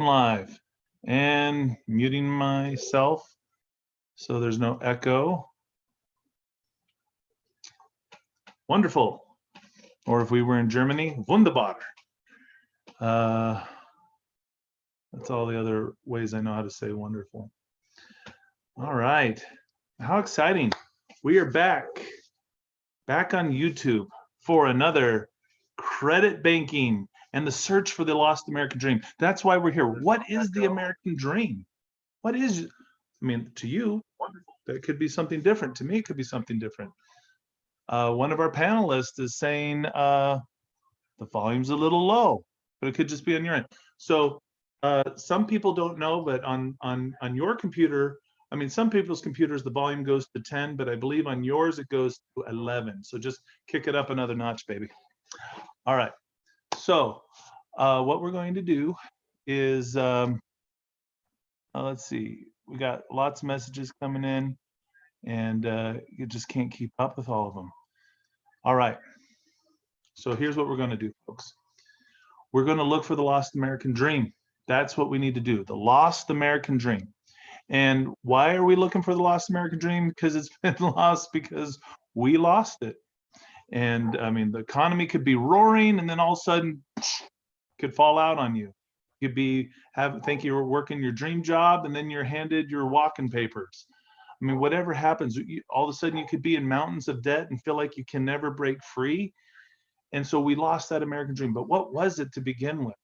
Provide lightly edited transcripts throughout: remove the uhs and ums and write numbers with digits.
live and muting myself so there's no echo. Wonderful. Or if we were in Germany, wunderbar. That's all the other ways I know how to say wonderful. All right. How exciting. We are back on YouTube for another credit banking and the search for the lost American dream. That's why we're here. What is the American dream? What is, I mean, to you, that could be something different. To me, it could be something different. One of our panelists is saying the volume's a little low, but it could just be on your end. So some people don't know, but on your computer, I mean, some people's computers, the volume goes to 10, but I believe on yours, it goes to 11. So just kick it up another notch, baby. All right. So what we're going to do is, let's see, we got lots of messages coming in, and you just can't keep up with all of them. All right. So here's what we're going to do, folks. We're going to look for the lost American dream. That's what we need to do, the lost American dream. And why are we looking for the lost American dream? Because it's been lost because we lost it. And I mean, the economy could be roaring, and then all of a sudden could fall out on you. You could be think you were working your dream job, and then you're handed your walking papers. I mean, whatever happens, all of a sudden you could be in mountains of debt and feel like you can never break free. And so we lost that American dream. But what was it to begin with?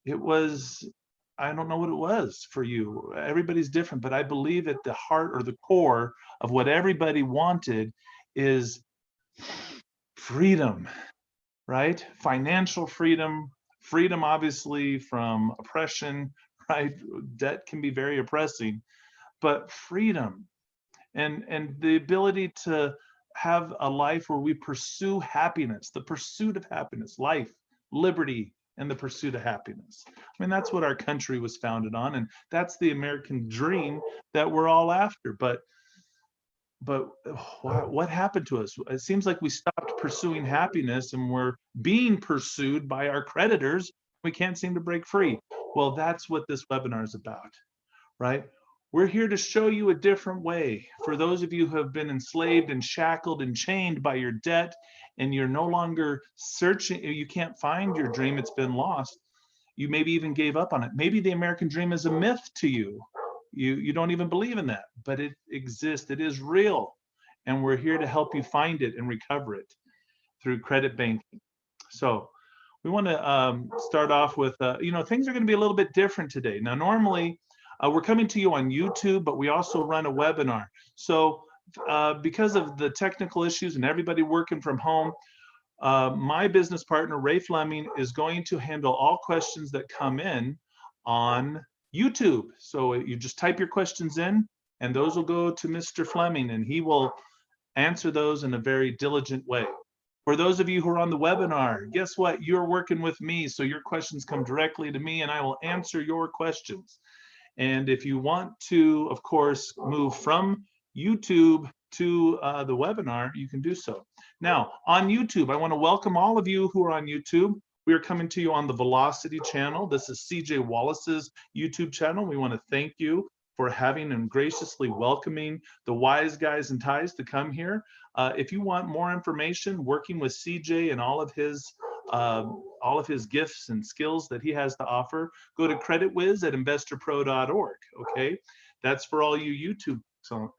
It was, I don't know what it was for you. Everybody's different, but I believe at the heart or the core of what everybody wanted is freedom, right? Financial freedom, freedom obviously from oppression, right? Debt can be very oppressing, but freedom and the ability to have a life where we pursue happiness, the pursuit of happiness, life, liberty, and the pursuit of happiness. I mean, that's what our country was founded on, and that's the American dream that we're all after. But what happened to us? It seems like we stopped pursuing happiness and we're being pursued by our creditors. We can't seem to break free. Well, that's what this webinar is about, right? We're here to show you a different way. For those of you who have been enslaved and shackled and chained by your debt, and you're no longer searching, you can't find your dream, it's been lost. You maybe even gave up on it. Maybe the American dream is a myth to you. You don't even believe in that, but it exists, it is real. And we're here to help you find it and recover it through credit banking. So we want to start off with, things are going to be a little bit different today. Now, normally, we're coming to you on YouTube, but we also run a webinar. So because of the technical issues and everybody working from home, my business partner, Ray Fleming, is going to handle all questions that come in on YouTube. So you just type your questions in, and those will go to Mr. Fleming, and he will answer those in a very diligent way. For those of you who are on the webinar, guess what? You're working with me, so your questions come directly to me, and I will answer your questions. And if you want to, of course, move from YouTube to the webinar, you can do so. Now, on YouTube, I want to welcome all of you who are on YouTube. We are coming to you on the Velocity channel. This is CJ Wallace's YouTube channel. We want to thank you for having and graciously welcoming the Wise Guys and Ties to come here. If you want more information working with CJ and all of his gifts and skills that he has to offer, go to creditwiz at investorpro.org. Okay, that's for all you YouTube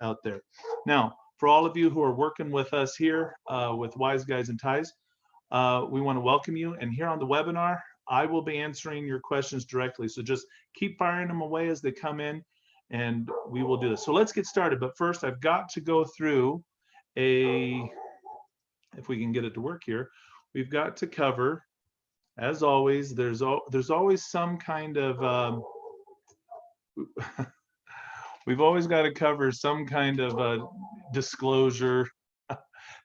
out there. Now, for all of you who are working with us here with Wise Guys and Ties, we want to welcome you. And here on the webinar, I will be answering your questions directly. So just keep firing them away as they come in, and we will do this. So let's get started. But first, I've got to go through if we can get it to work here, we've got to cover, as always, there's always some kind of, we've always got to cover some kind of disclosure.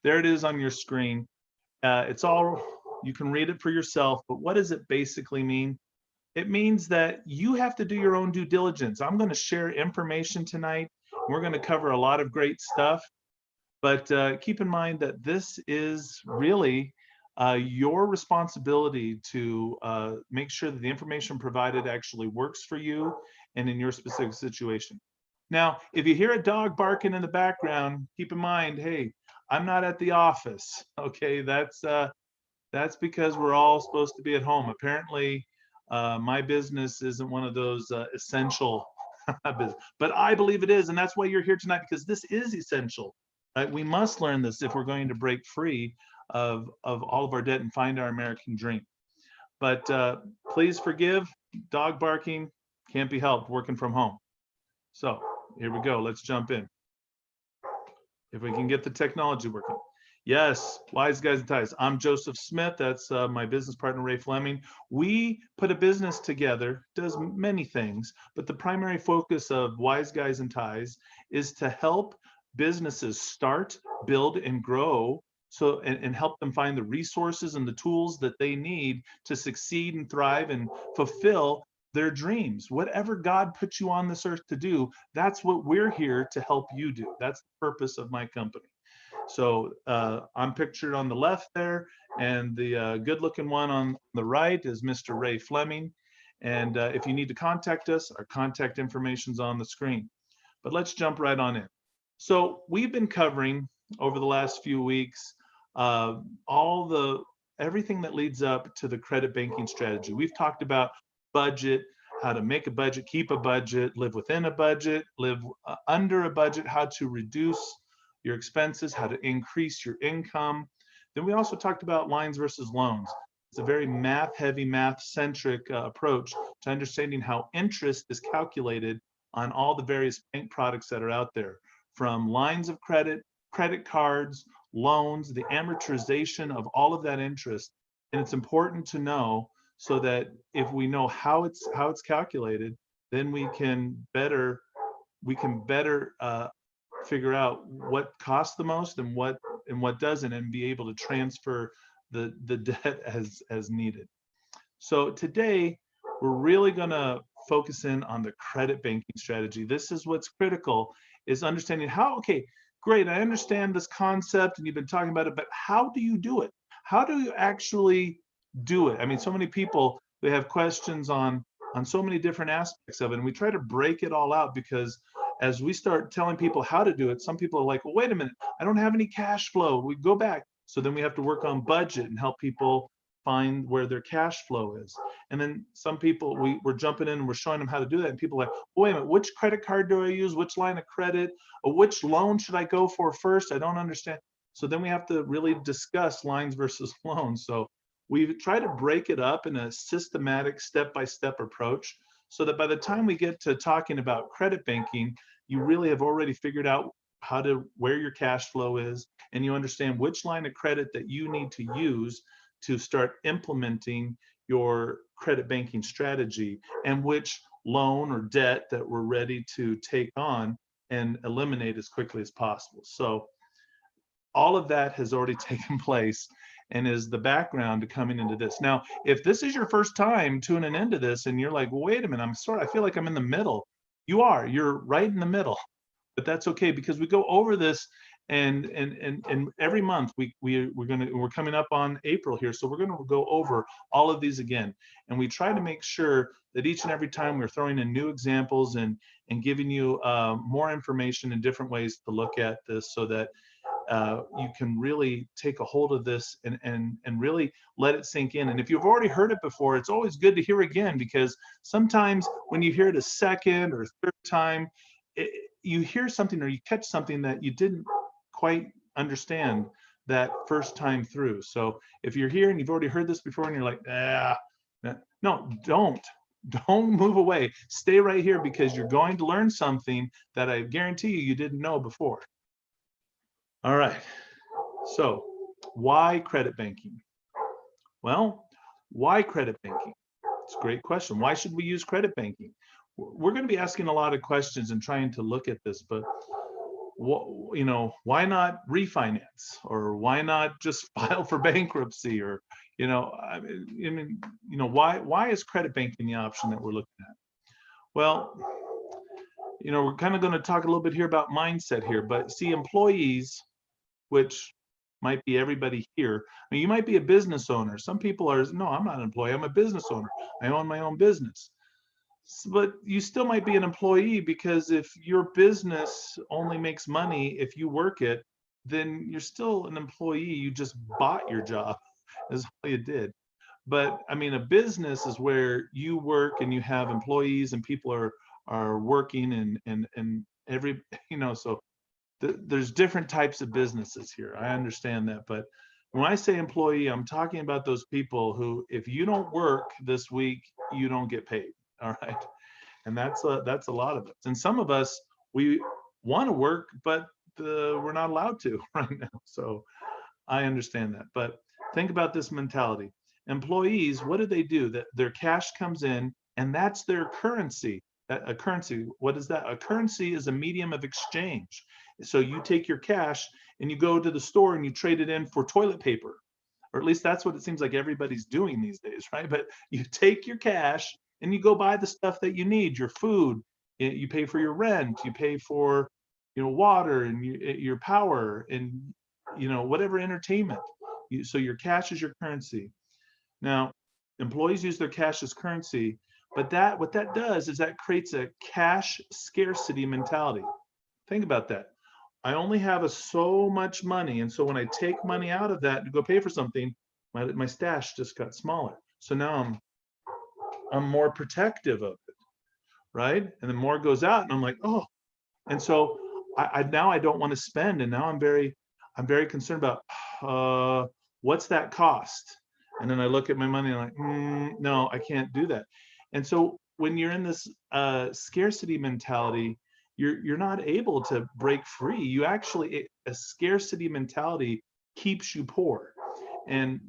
There it is on your screen. It's all, you can read it for yourself, but what does it basically mean? It means that you have to do your own due diligence. I'm going to share information tonight. We're going to cover a lot of great stuff, but keep in mind that this is really your responsibility to make sure that the information provided actually works for you and in your specific situation. Now, if you hear a dog barking in the background, keep in mind, hey, I'm not at the office. Okay, that's because we're all supposed to be at home. Apparently, my business isn't one of those essential business, but I believe it is, and that's why you're here tonight, because this is essential. Right? We must learn this if we're going to break free of all of our debt and find our American dream. But please forgive, dog barking can't be helped working from home. So here we go. Let's jump in. If we can get the technology working. Yes, Wise Guys and Ties. I'm Joseph Smith. That's my business partner, Ray Fleming. We put a business together, does many things, but the primary focus of Wise Guys and Ties is to help businesses start, build, and grow, so and help them find the resources and the tools that they need to succeed and thrive and fulfill their dreams. Whatever God put you on this earth to do, that's what we're here to help you do. That's the purpose of my company. So I'm pictured on the left there, and the good-looking one on the right is Mr. Ray Fleming. And if you need to contact us, our contact information is on the screen. But let's jump right on in. So we've been covering over the last few weeks everything that leads up to the credit banking strategy. We've talked about budget, how to make a budget, keep a budget, live within a budget, live under a budget, how to reduce your expenses, how to increase your income. Then we also talked about lines versus loans. It's a very math-heavy, math-centric approach to understanding how interest is calculated on all the various bank products that are out there, from lines of credit, credit cards, loans, the amortization of all of that interest. And it's important to know, so that if we know how it's calculated, then we can better figure out what costs the most and what doesn't, and be able to transfer the debt as needed. So today we're really going to focus in on the credit banking strategy. This is what's critical, is understanding how, okay, great, I understand this concept and you've been talking about it, but how do you do it? How do you actually do it? I mean, so many people, they have questions on so many different aspects of it, and we try to break it all out, because as we start telling people how to do it, some people are like, well, wait a minute, I don't have any cash flow. We go back. So then we have to work on budget and help people find where their cash flow is. And then some people, we're jumping in and we're showing them how to do that. And people are like, wait a minute, which credit card do I use? Which line of credit? Or which loan should I go for first? I don't understand. So then we have to really discuss lines versus loans. So we try to break it up in a systematic step-by-step approach, so that by the time we get to talking about credit banking, you really have already figured out where your cash flow is, and you understand which line of credit that you need to use to start implementing your credit banking strategy, and which loan or debt that we're ready to take on and eliminate as quickly as possible. So all of that has already taken place and is the background to coming into this. Now, if this is your first time tuning into this and you're like, well, wait a minute, I feel like I'm in the middle. You're right in the middle, but that's okay, because we go over this and every month we're coming up on April here. So we're going to go over all of these again. And we try to make sure that each and every time we're throwing in new examples and giving you more information and different ways to look at this, so that you can really take a hold of this and really let it sink in. And if you've already heard it before, it's always good to hear again, because sometimes when you hear it a second or third time, you hear something or you catch something that you didn't quite understand that first time through. So if you're here and you've already heard this before and you're like, no, don't move away. Stay right here, because you're going to learn something that I guarantee you didn't know before. All right, so why credit banking? Well, why credit banking? It's a great question. Why should we use credit banking? We're going to be asking a lot of questions and trying to look at this, but why not refinance, or why not just file for bankruptcy, or why is credit banking the option that we're looking at? Well, we're kind of going to talk a little bit here about mindset here, but see, employees, which might be everybody here. I mean, you might be a business owner. Some people are, no, I'm not an employee, I'm a business owner. I own my own business. But you still might be an employee, because if your business only makes money if you work it, then you're still an employee. You just bought your job, is all you did. But I mean, a business is where you work and you have employees and people are working, and every, so there's different types of businesses here. I understand that, but when I say employee, I'm talking about those people who, if you don't work this week, you don't get paid. All right, and that's a lot of us. And some of us, we want to work, but we're not allowed to right now. So I understand that, but think about this mentality. Employees, what do? That their cash comes in, and that's their currency. A currency, what is that? A currency is a medium of exchange. So you take your cash and you go to the store and you trade it in for toilet paper, or at least that's what it seems like everybody's doing these days, right? But you take your cash and you go buy the stuff that you need, your food, you pay for your rent, you pay for, water and your power, and whatever entertainment. So your cash is your currency. Now, employees use their cash as currency, but what that does is that creates a cash scarcity mentality. Think about that. I only have so much money, and so when I take money out of that to go pay for something, my stash just got smaller. So now I'm more protective of it, right? And then more goes out, and I'm like, oh, and so now I don't want to spend, and now I'm very concerned about what's that cost. And then I look at my money and I'm like, no, I can't do that. And so when you're in this scarcity mentality, you're not able to break free. You actually, a scarcity mentality keeps you poor. And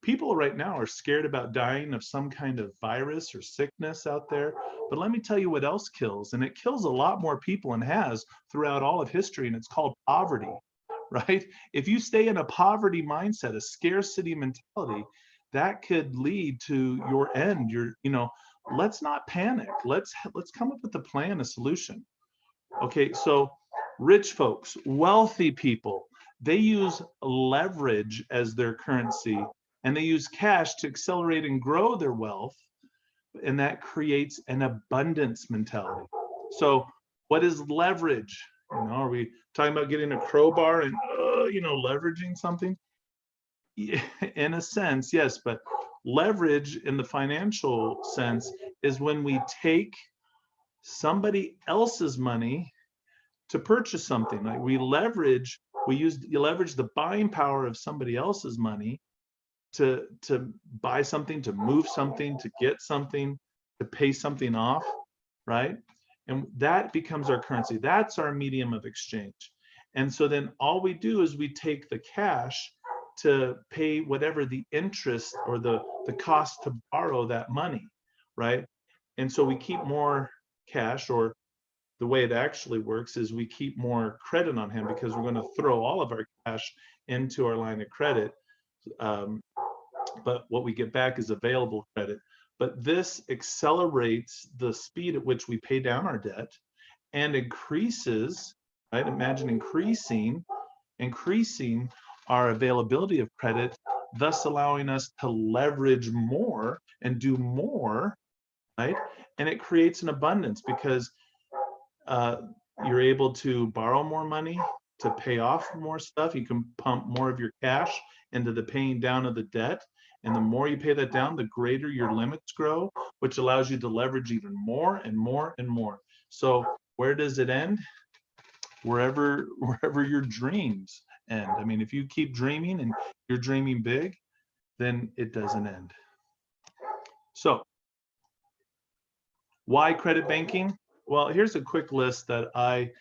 people right now are scared about dying of some kind of virus or sickness out there. But let me tell you what else kills, and it kills a lot more people and has throughout all of history, and it's called poverty, right? If you stay in a poverty mindset, a scarcity mentality, that could lead to your end. Let's not panic. Let's come up with a plan, a solution. Okay, so rich folks, wealthy people, they use leverage as their currency, and they use cash to accelerate and grow their wealth, and that creates an abundance mentality. So what is leverage? Are we talking about getting a crowbar and leveraging something? In a sense, yes, but leverage in the financial sense is when we take somebody else's money to purchase something. Like you leverage the buying power of somebody else's money to buy something, to move something, to get something, to pay something off, right? And that becomes our currency. That's our medium of exchange. And so then all we do is we take the cash to pay whatever the interest or the cost to borrow that money, right? And so we keep more cash, or the way it actually works is we keep more credit on hand, because we're going to throw all of our cash into our line of credit. But what we get back is available credit. But this accelerates the speed at which we pay down our debt and increases, right? Imagine increasing our availability of credit, thus allowing us to leverage more and do more, right? And it creates an abundance, because you're able to borrow more money to pay off more stuff. You can pump more of your cash into the paying down of the debt. And the more you pay that down, the greater your limits grow, which allows you to leverage even more and more and more. So where does it end? Wherever your dreams end. I mean, if you keep dreaming and you're dreaming big, then it doesn't end. So why credit banking? Well, here's a quick list that I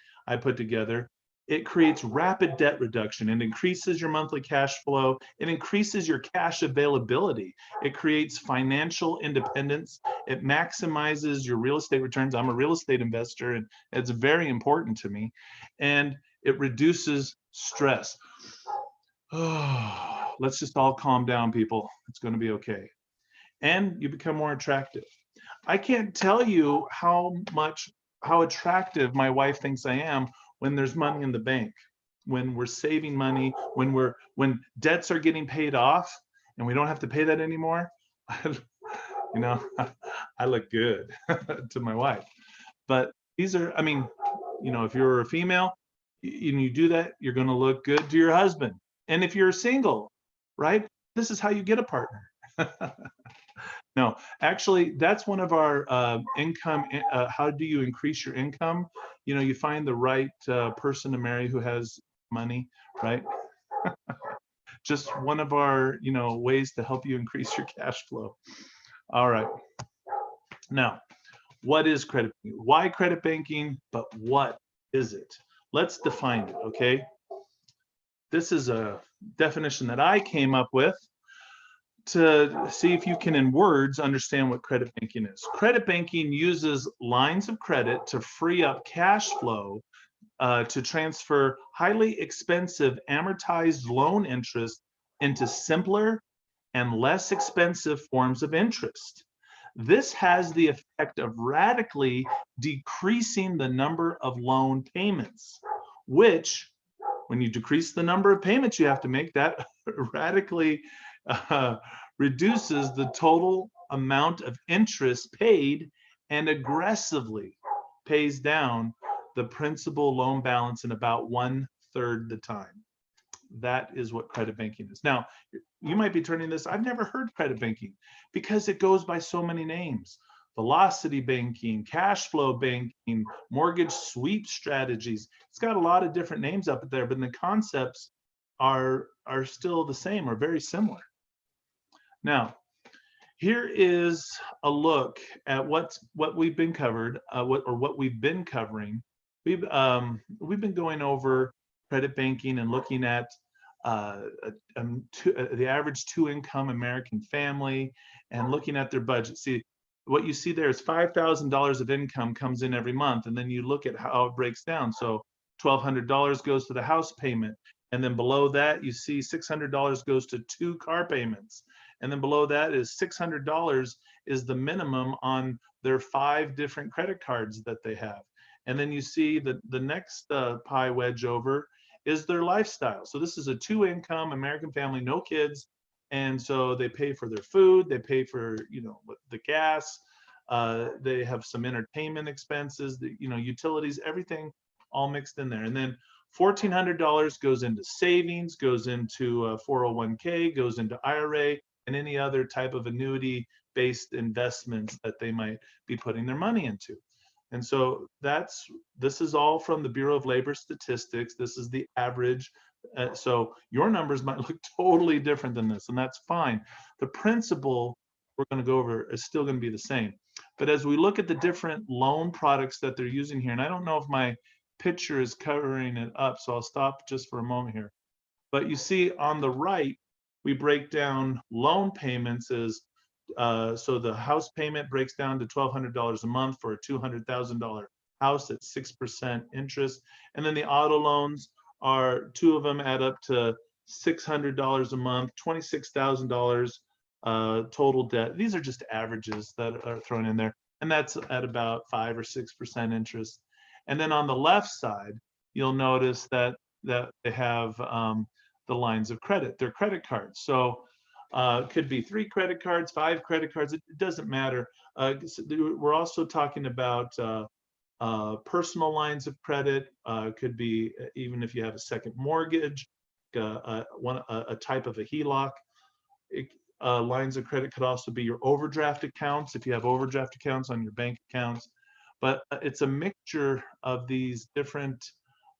put together. It creates rapid debt reduction. It increases your monthly cash flow. It increases your cash availability. It creates financial independence. It maximizes your real estate returns. I'm a real estate investor, and it's very important to me. And it reduces stress. Oh, let's just all calm down, people. It's going to be okay. And you become more attractive. I can't tell you how attractive my wife thinks I am when there's money in the bank. when we're saving money, when debts are getting paid off and we don't have to pay that anymore, you know, I look good to my wife. But these are, I mean, you know, if you're a female and you do that, you're going to look good to your husband. And if you're single, right, this is how you get a partner. No, actually, that's one of our income. How do you increase your income? You know, you find the right person to marry who has money, right? Just one of our, you know, ways to help you increase your cash flow. All right. Now, what is credit banking? Why credit banking? But what is it? Let's define it, okay? This is a definition that I came up with to see if you can, in words, understand what credit banking is. Credit banking uses lines of credit to free up cash flow to transfer highly expensive amortized loan interest into simpler and less expensive forms of interest. This has the effect of radically decreasing the number of loan payments, which, when you decrease the number of payments you have to make, that radically reduces the total amount of interest paid and aggressively pays down the principal loan balance in about 1/3 the time. That is what credit banking is. Now, you might be turning this, I've never heard credit banking because it goes by so many names. Velocity banking, cash flow banking, mortgage sweep strategies. It's got a lot of different names up there, but the concepts are still the same or very similar. Now, here is a look at what we've been covered, what we've been covering. We've been going over credit banking and looking at the average two-income American family and looking at their budget. See, what you see there is $5,000 of income comes in every month, and then you look at how it breaks down. So $1,200 goes to the house payment, and then below that you see $600 goes to 2 car payments, and then below that is $600 is the minimum on their 5 different credit cards that they have. And then you see the next pie wedge over is their lifestyle. So this is a 2-income American family, no kids. And so they pay for their food, they pay for, you know, the gas, they have some entertainment expenses, you know, utilities, everything all mixed in there. And then $1,400 goes into savings, goes into 401k, goes into IRA, and any other type of annuity-based investments that they might be putting their money into. And so this is all from the Bureau of Labor Statistics. This is the average. So your numbers might look totally different than this, and that's fine. The principle we're going to go over is still going to be the same. But as we look at the different loan products that they're using here, and I don't know if my picture is covering it up, so I'll stop just for a moment here. But you see on the right, we break down loan payments as so the house payment breaks down to $1,200 a month for a $200,000 house at 6% interest. And then the auto loans are, 2 of them add up to $600 a month, $26,000 total debt. These are just averages that are thrown in there. And that's at about 5 or 6% interest. And then on the left side, you'll notice that they have the lines of credit, their credit cards. So it could be 3 credit cards, 5 credit cards, it doesn't matter. We're also talking about personal lines of credit. Could be even if you have a second mortgage, a type of a HELOC. Lines of credit could also be your overdraft accounts, if you have overdraft accounts on your bank accounts. But it's a mixture of these different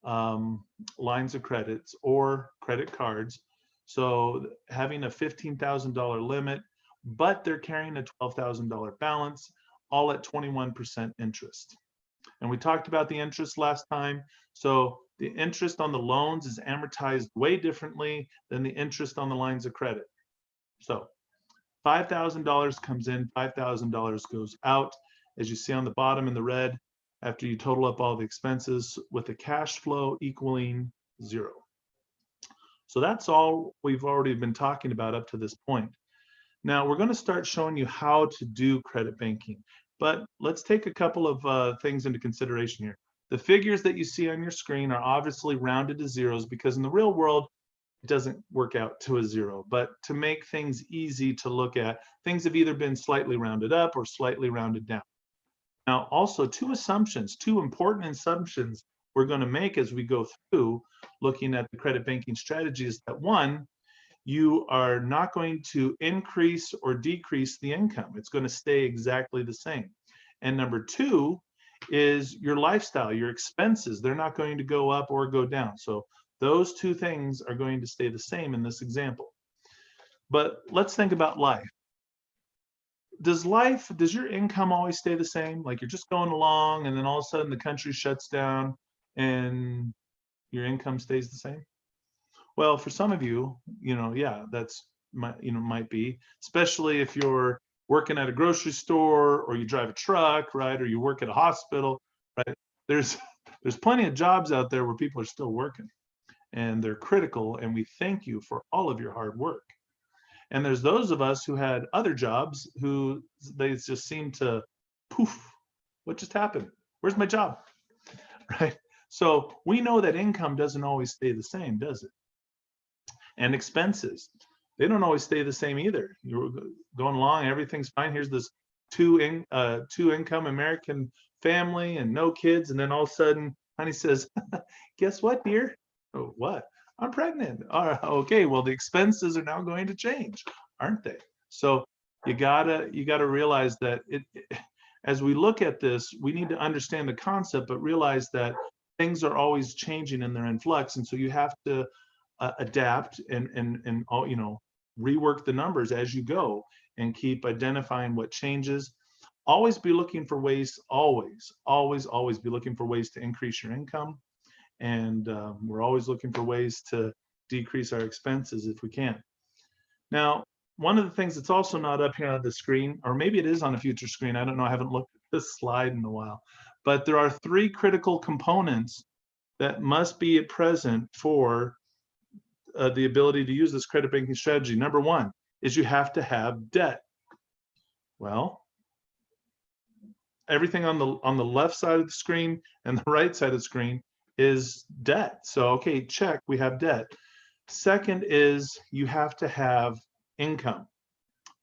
lines of credits or credit cards. So having a $15,000 limit, but they're carrying a $12,000 balance, all at 21% interest. And we talked about the interest last time. So the interest on the loans is amortized way differently than the interest on the lines of credit. So $5,000 comes in, $5,000 goes out. As you see on the bottom in the red, after you total up all the expenses, with the cash flow equaling 0. So that's all we've already been talking about up to this point. Now we're going to start showing you how to do credit banking, but let's take a couple of things into consideration here. The figures that you see on your screen are obviously rounded to zeros because in the real world, it doesn't work out to a zero. But to make things easy to look at, things have either been slightly rounded up or slightly rounded down. Now, also two important assumptions we're going to make as we go through looking at the credit banking strategy is that one, you are not going to increase or decrease the income. It's going to stay exactly the same. And number two is your lifestyle, your expenses. They're not going to go up or go down. So those two things are going to stay the same in this example. But let's think about life. Does your income always stay the same? Like you're just going along and then all of a sudden the country shuts down and your income stays the same? Well, for some of you, yeah, might be, especially if you're working at a grocery store or you drive a truck, right? Or you work at a hospital, right? There's plenty of jobs out there where people are still working and they're critical, and we thank you for all of your hard work. And there's those of us who had other jobs who they just seem to poof, what just happened? Where's my job? Right? So we know that income doesn't always stay the same, does it? And expenses, they don't always stay the same either. You're going along, everything's fine. Here's this two income American family and no kids, and then all of a sudden, honey says, "Guess what, dear? Oh, what? I'm pregnant." Okay, well, the expenses are now going to change, aren't they? So you gotta realize that as we look at this, we need to understand the concept, but realize that things are always changing and they're in flux, and so you have to adapt and rework the numbers as you go and keep identifying what changes. Always be looking for ways, always be looking for ways to increase your income. And we're always looking for ways to decrease our expenses if we can. Now, one of the things that's also not up here on the screen, or maybe it is on a future screen, I don't know, I haven't looked at this slide in a while, but there are three critical components that must be present for the ability to use this credit banking strategy. Number one is you have to have debt. Well, everything on the left side of the screen and the right side of the screen is debt. So, okay, check, we have debt. Second is you have to have income,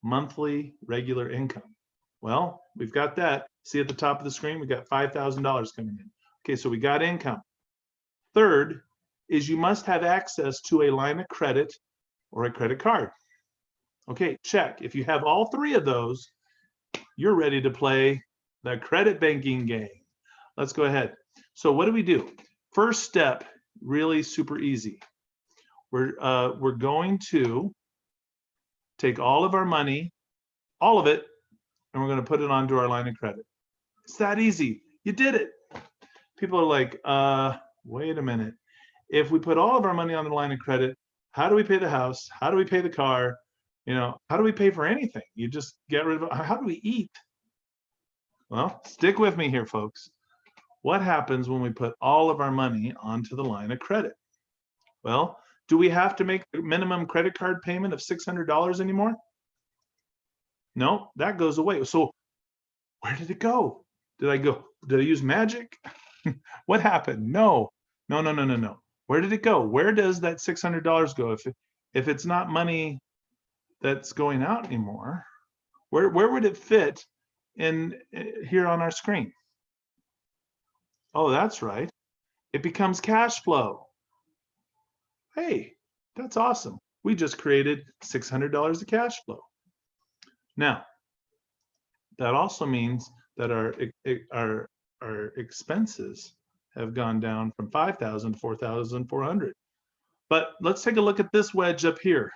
monthly regular income. Well, we've got that. See at the top of the screen, we got $5,000 coming in. Okay, so we got income. Third is you must have access to a line of credit or a credit card. Okay, check. If you have all three of those, you're ready to play the credit banking game. Let's go ahead. So what do? First step, really super easy. We're going to take all of our money, all of it, and we're going to put it onto our line of credit. It's that easy. You did it. People are like, wait a minute. If we put all of our money on the line of credit, how do we pay the house? How do we pay the car? How do we pay for anything? You just get rid of it. How do we eat? Well, stick with me here, folks. What happens when we put all of our money onto the line of credit? Well, do we have to make a minimum credit card payment of $600 anymore? No, that goes away. So where did it go? Did I use magic? What happened? No. Where did it go? Where does that $600 go? If it's not money that's going out anymore, where would it fit in here on our screen? Oh, that's right. It becomes cash flow. Hey, that's awesome. We just created $600 of cash flow. Now, that also means that our expenses have gone down from 5,000 to 4,400. But let's take a look at this wedge up here.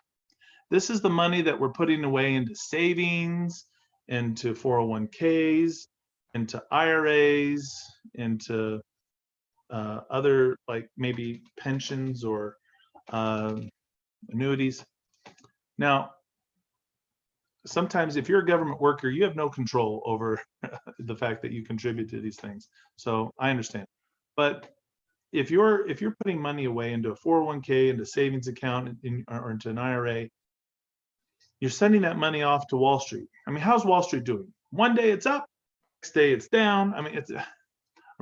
This is the money that we're putting away into savings, into 401ks, into IRAs, into other, like maybe pensions or annuities. Now, sometimes if you're a government worker, you have no control over the fact that you contribute to these things. So I understand. But if you're putting money away into a 401k, into a savings account, or into an IRA, you're sending that money off to Wall Street. I mean, how's Wall Street doing? One day it's up, next day it's down. I mean,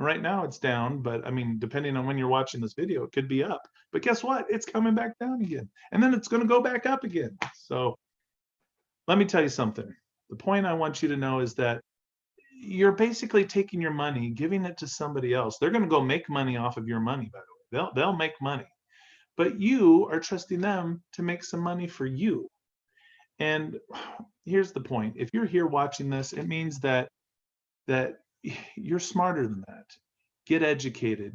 Right now it's down, but I mean, depending on when you're watching this video, it could be up. But guess what? It's coming back down again. And then it's going to go back up again. So let me tell you something. The point I want you to know is that you're basically taking your money, giving it to somebody else. They're going to go make money off of your money, by the way. They'll make money. But you are trusting them to make some money for you. And here's the point. If you're here watching this, it means that you're smarter than that. Get educated.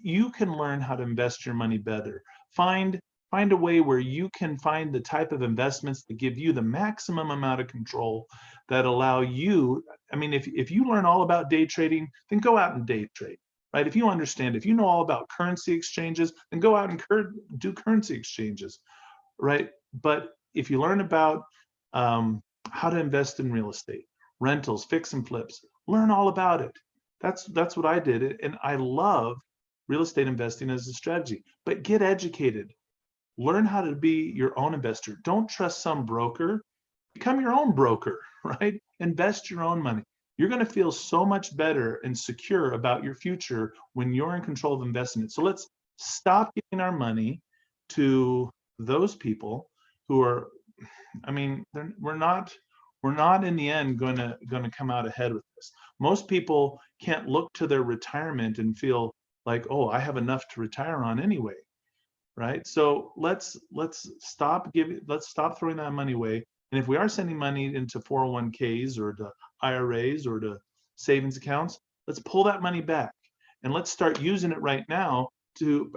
You can learn how to invest your money better. Find a way where you can find the type of investments that give you the maximum amount of control, that allow you, I mean, if you learn all about day trading, then go out and day trade, right? If you understand, if you know all about currency exchanges, then go out and do currency exchanges, right? But if you learn about how to invest in real estate, rentals, fix and flips, learn all about it. That's what I did, and I love real estate investing as a strategy. But get educated. Learn how to be your own investor. Don't trust some broker. Become your own broker, right? Invest your own money. You're going to feel so much better and secure about your future when you're in control of investing it. So let's stop giving our money to those people who are, I mean, we're not in the end going to come out ahead with this. Most people can't look to their retirement and feel like, oh, I have enough to retire on anyway, right? So let's stop throwing that money away. And if we are sending money into 401ks or to IRAs or to savings accounts, let's pull that money back and let's start using it right now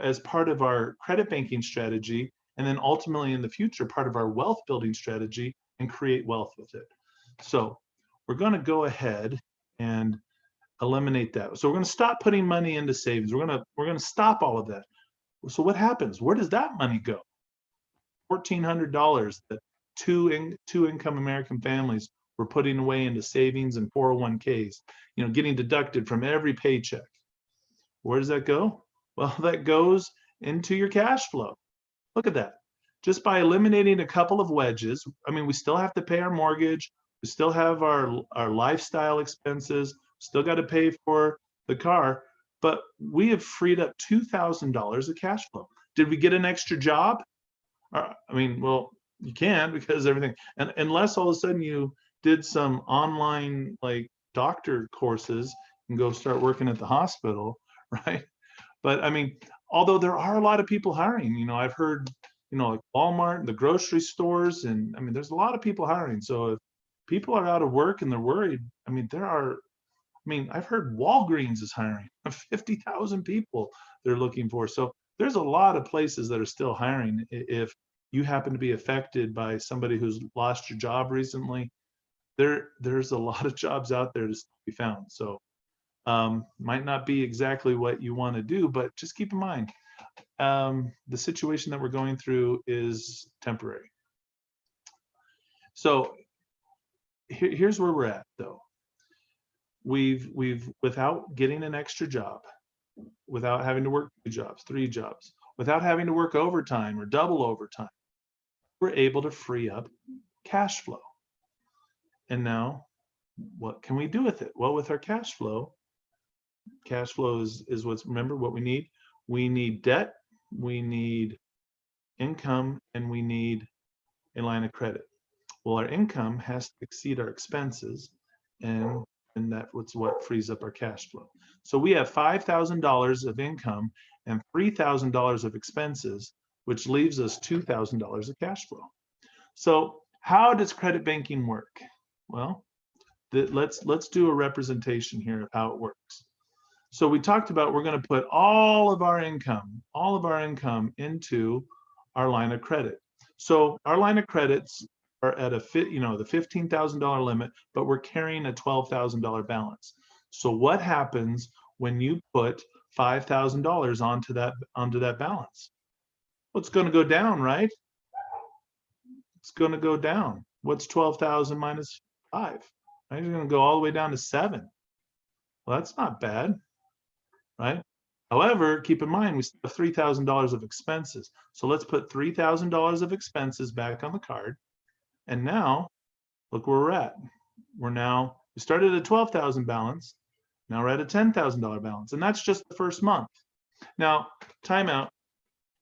as part of our credit banking strategy, and then ultimately in the future part of our wealth building strategy, and create wealth with it. So we're going to go ahead and eliminate that. So we're going to stop putting money into savings. We're going to stop all of that. So what happens? Where does that money go? $1,400 that two income American families were putting away into savings and 401ks, getting deducted from every paycheck. Where does that go? Well, that goes into your cash flow. Look at that. Just by eliminating a couple of wedges, I mean, we still have to pay our mortgage, we still have our lifestyle expenses, still got to pay for the car, but we have freed up $2,000 of cash flow. Did we get an extra job? I mean, well, you can, because everything, and unless all of a sudden you did some online like doctor courses and go start working at the hospital, right? But I mean, although there are a lot of people hiring, I've heard, like Walmart, the grocery stores, and I mean, there's a lot of people hiring. So if people are out of work and they're worried, I mean, I've heard Walgreens is hiring 50,000 people they're looking for. So there's a lot of places that are still hiring. If you happen to be affected by somebody who's lost your job recently, there's a lot of jobs out there to be found. So might not be exactly what you want to do, but just keep in mind, the situation that we're going through is temporary. So here's where we're at, though. We've without getting an extra job, without having to work 2 jobs, 3 jobs, without having to work overtime or double overtime, we're able to free up cash flow. And now, what can we do with it? Well, with our cash flow is what's, remember what we need? We need debt, we need income, and we need a line of credit. Well, our income has to exceed our expenses, and that's what frees up our cash flow. So we have $5,000 of income and $3,000 of expenses, which leaves us $2,000 of cash flow. So how does credit banking work? Well, let's do a representation here of how it works. So we talked about we're going to put all of our income into our line of credit. So our line of credits are at the $15,000 limit, but we're carrying a $12,000 balance. So what happens when you put $5,000 onto that balance? Well, it's going to go down, right? It's going to go down. What's 12,000 minus 5? Right? It's going to go all the way down to 7. Well, that's not bad, right? However, keep in mind, we still have $3,000 of expenses. So let's put $3,000 of expenses back on the card. And now, look where we're at. We started at a 12,000 balance. Now we're at a $10,000 balance, and that's just the first month. Now, timeout.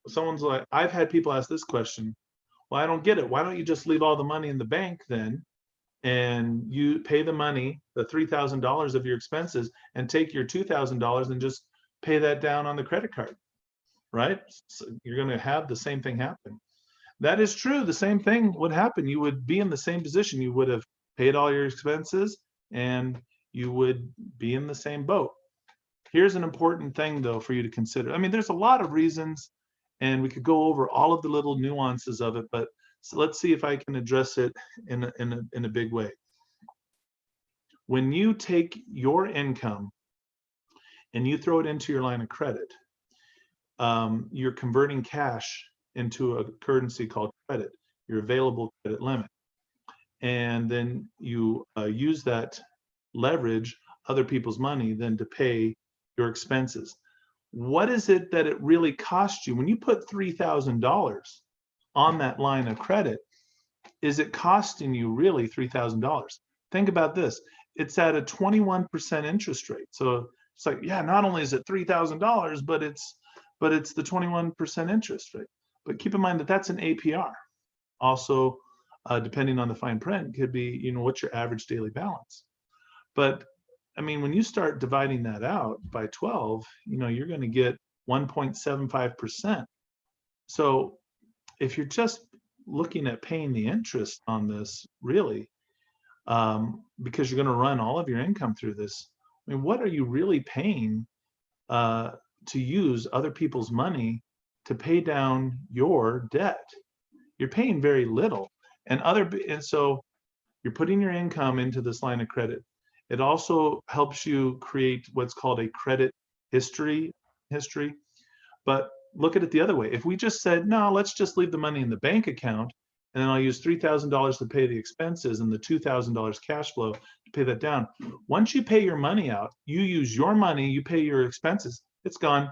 Someone's like, I've had people ask this question. Well, I don't get it. Why don't you just leave all the money in the bank then, and you pay the money, the $3,000 of your expenses, and take your $2,000 and just pay that down on the credit card, right? So you're going to have the same thing happen. That is true. The same thing would happen. You would be in the same position. You would have paid all your expenses and you would be in the same boat. Here's an important thing though for you to consider. I mean, there's a lot of reasons and we could go over all of the little nuances of it, but so let's see if I can address it in a big way. When you take your income and you throw it into your line of credit, you're converting cash into a currency called credit, your available credit limit. And then you use that leverage other people's money then to pay your expenses. What is it that it really cost you? When you put $3,000 on that line of credit, is it costing you really $3,000? Think about this. It's at a 21% interest rate. So it's like, yeah, not only is it $3,000, but it's the 21% interest rate. But keep in mind that that's an APR. Also, depending on the fine print, could be, you know, what's your average daily balance. But I mean, when you start dividing that out by 12, you know, you're going to get 1.75%. So if you're just looking at paying the interest on this, really, because you're going to run all of your income through this, I mean, what are you really paying to use other people's money to pay down your debt? You're paying very little. And so you're putting your income into this line of credit. It also helps you create what's called a credit history. But look at it the other way. If we just said, no, let's just leave the money in the bank account, and then I'll use $3,000 to pay the expenses and the $2,000 cash flow to pay that down. Once you pay your money out, you use your money, you pay your expenses, it's gone.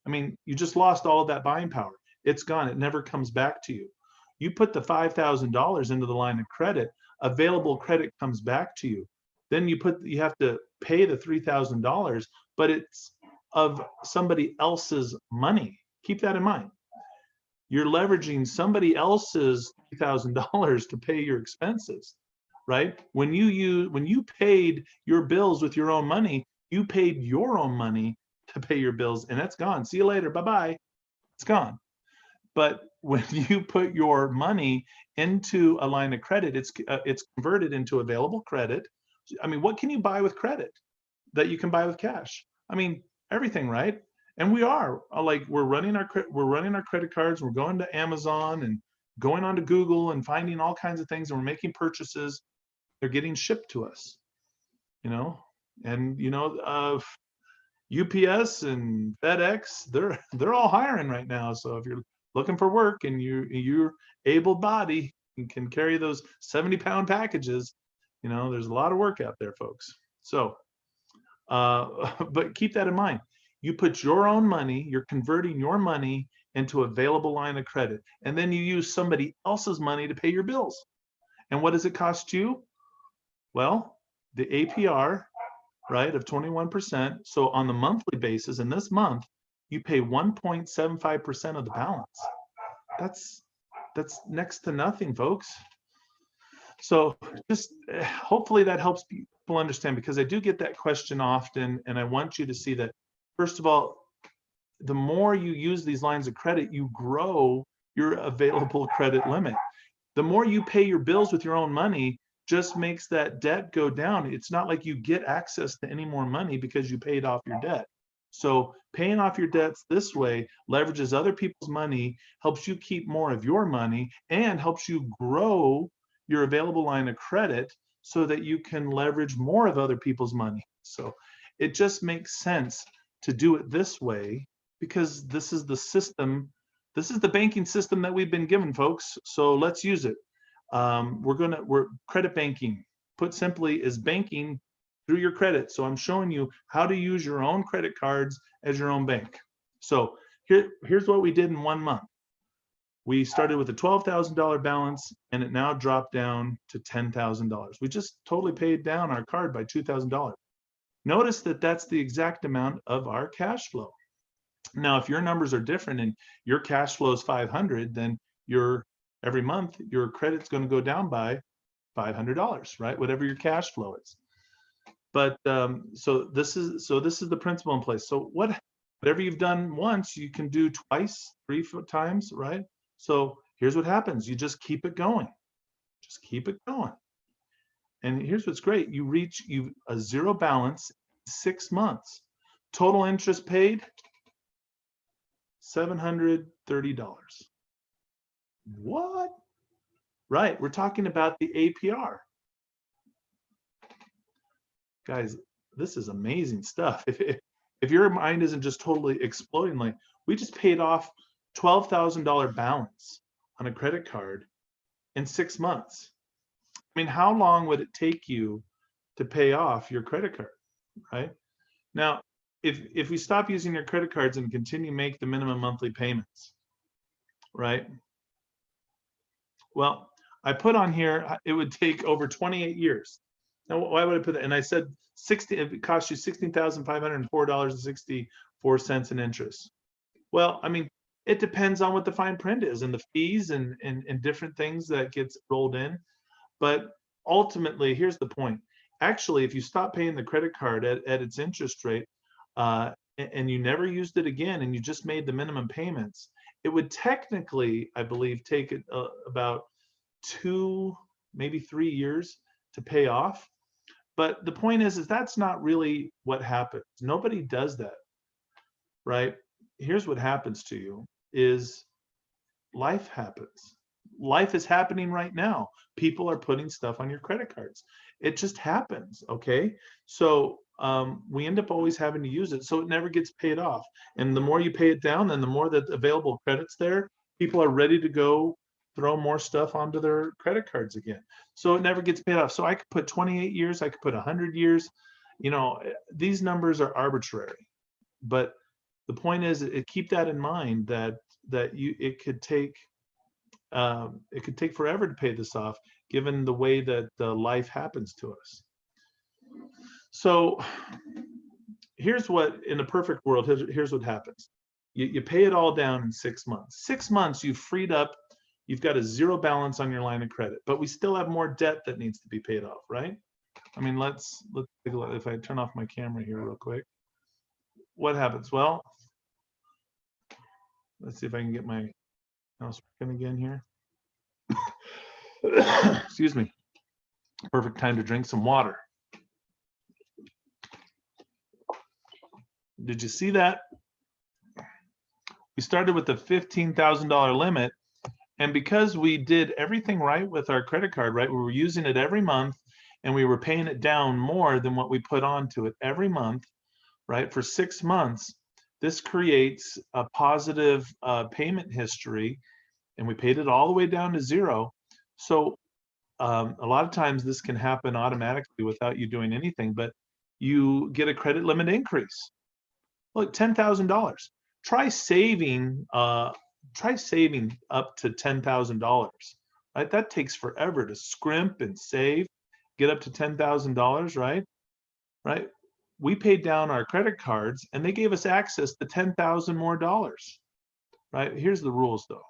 I mean, you just lost all of that buying power. It's gone. It never comes back to you. You put the $5,000 into the line of credit, available credit comes back to you. Then you have to pay the $3,000, but it's of somebody else's money. Keep that in mind. You're leveraging somebody else's $3,000 to pay your expenses, right? When you paid your bills with your own money, you paid your own money to pay your bills, and that's gone. See you later. Bye-bye. It's gone. But when you put your money into a line of credit, it's converted into available credit. I mean, what can you buy with credit that you can buy with cash? I mean, everything, right? And we are like, we're running our credit cards. We're going to Amazon and going onto Google and finding all kinds of things, and we're making purchases. They're getting shipped to us, you know, and you know, UPS and FedEx, they're all hiring right now. So if you're looking for work and you're able-bodied and can carry those 70-pound packages, you know, there's a lot of work out there, folks. So, but keep that in mind. You put your own money, you're converting your money into available line of credit, and then you use somebody else's money to pay your bills. And what does it cost you? Well, the APR, right, of 21%. So on the monthly basis, in this month, you pay 1.75% of the balance. That's next to nothing, folks. So just hopefully that helps people understand, because I do get that question often, and I want you to see that, first of all, the more you use these lines of credit, you grow your available credit limit. The more you pay your bills with your own money, just makes that debt go down. It's not like you get access to any more money because you paid off your debt. So paying off your debts this way leverages other people's money, helps you keep more of your money, and helps you grow your available line of credit so that you can leverage more of other people's money. So it just makes sense to do it this way, because this is the system, this is the banking system that we've been given, folks. So let's use it. We're credit banking, put simply, is banking through your credit. So I'm showing you how to use your own credit cards as your own bank. So here's what we did in 1 month. We started with a $12,000 balance, and it now dropped down to $10,000. We just totally paid down our card by $2,000. Notice that that's the exact amount of our cash flow. Now, if your numbers are different and your cash flow is 500, then every month your credit's going to go down by $500, right? Whatever your cash flow is. But so this is the principle in place. So whatever you've done once, you can do twice, 3 times, right? So here's what happens. You just keep it going. Just keep it going. And here's what's great. You reach a zero balance in 6 months. Total interest paid, $730. What? Right, we're talking about the APR. Guys, this is amazing stuff. If your mind isn't just totally exploding, like we just paid off $12,000 balance on a credit card in 6 months. I mean, how long would it take you to pay off your credit card, right? Now, if we stop using your credit cards and continue to make the minimum monthly payments, right? Well, I put on here, it would take over 28 years. Now, why would I put that? And I said it costs you $16,504.64 in interest. Well, I mean, it depends on what the fine print is and the fees and different things that gets rolled in. But ultimately, here's the point. Actually, if you stop paying the credit card at its interest rate and you never used it again and you just made the minimum payments, it would technically, I believe, take it about 2, maybe 3 years to pay off. But the point is that's not really what happens. Nobody does that, right? Here's what happens to you is life happens. Life is happening right now. People are putting stuff on your credit cards. It just happens, okay? So we end up always having to use it, so it never gets paid off. And the more you pay it down, then the more that available credit's there, people are ready to go throw more stuff onto their credit cards again. So it never gets paid off. So I could put 28 years, I could put 100 years. You know, these numbers are arbitrary. But the point is, keep that in mind that it could take forever to pay this off, given the way that life happens to us. So here's what, in a perfect world, here's what happens. You pay it all down in 6 months. 6 months, you've freed up, you've got a zero balance on your line of credit, but we still have more debt that needs to be paid off, right? I mean, let's take a look. If I turn off my camera here real quick, what happens? Well, let's see if I can get my mouse working again here. Excuse me. Perfect time to drink some water. Did you see that? We started with a $15,000 limit, and because we did everything right with our credit card, right, we were using it every month, and we were paying it down more than what we put onto it every month, right, for 6 months. This creates a positive payment history, and we paid it all the way down to zero. So a lot of times this can happen automatically without you doing anything, but you get a credit limit increase. Look, $10,000. Try saving up to $10,000. Right? That takes forever to scrimp and save, get up to $10,000, right? Right? We paid down our credit cards and they gave us access to $10,000 more dollars. Right? Here's the rules though.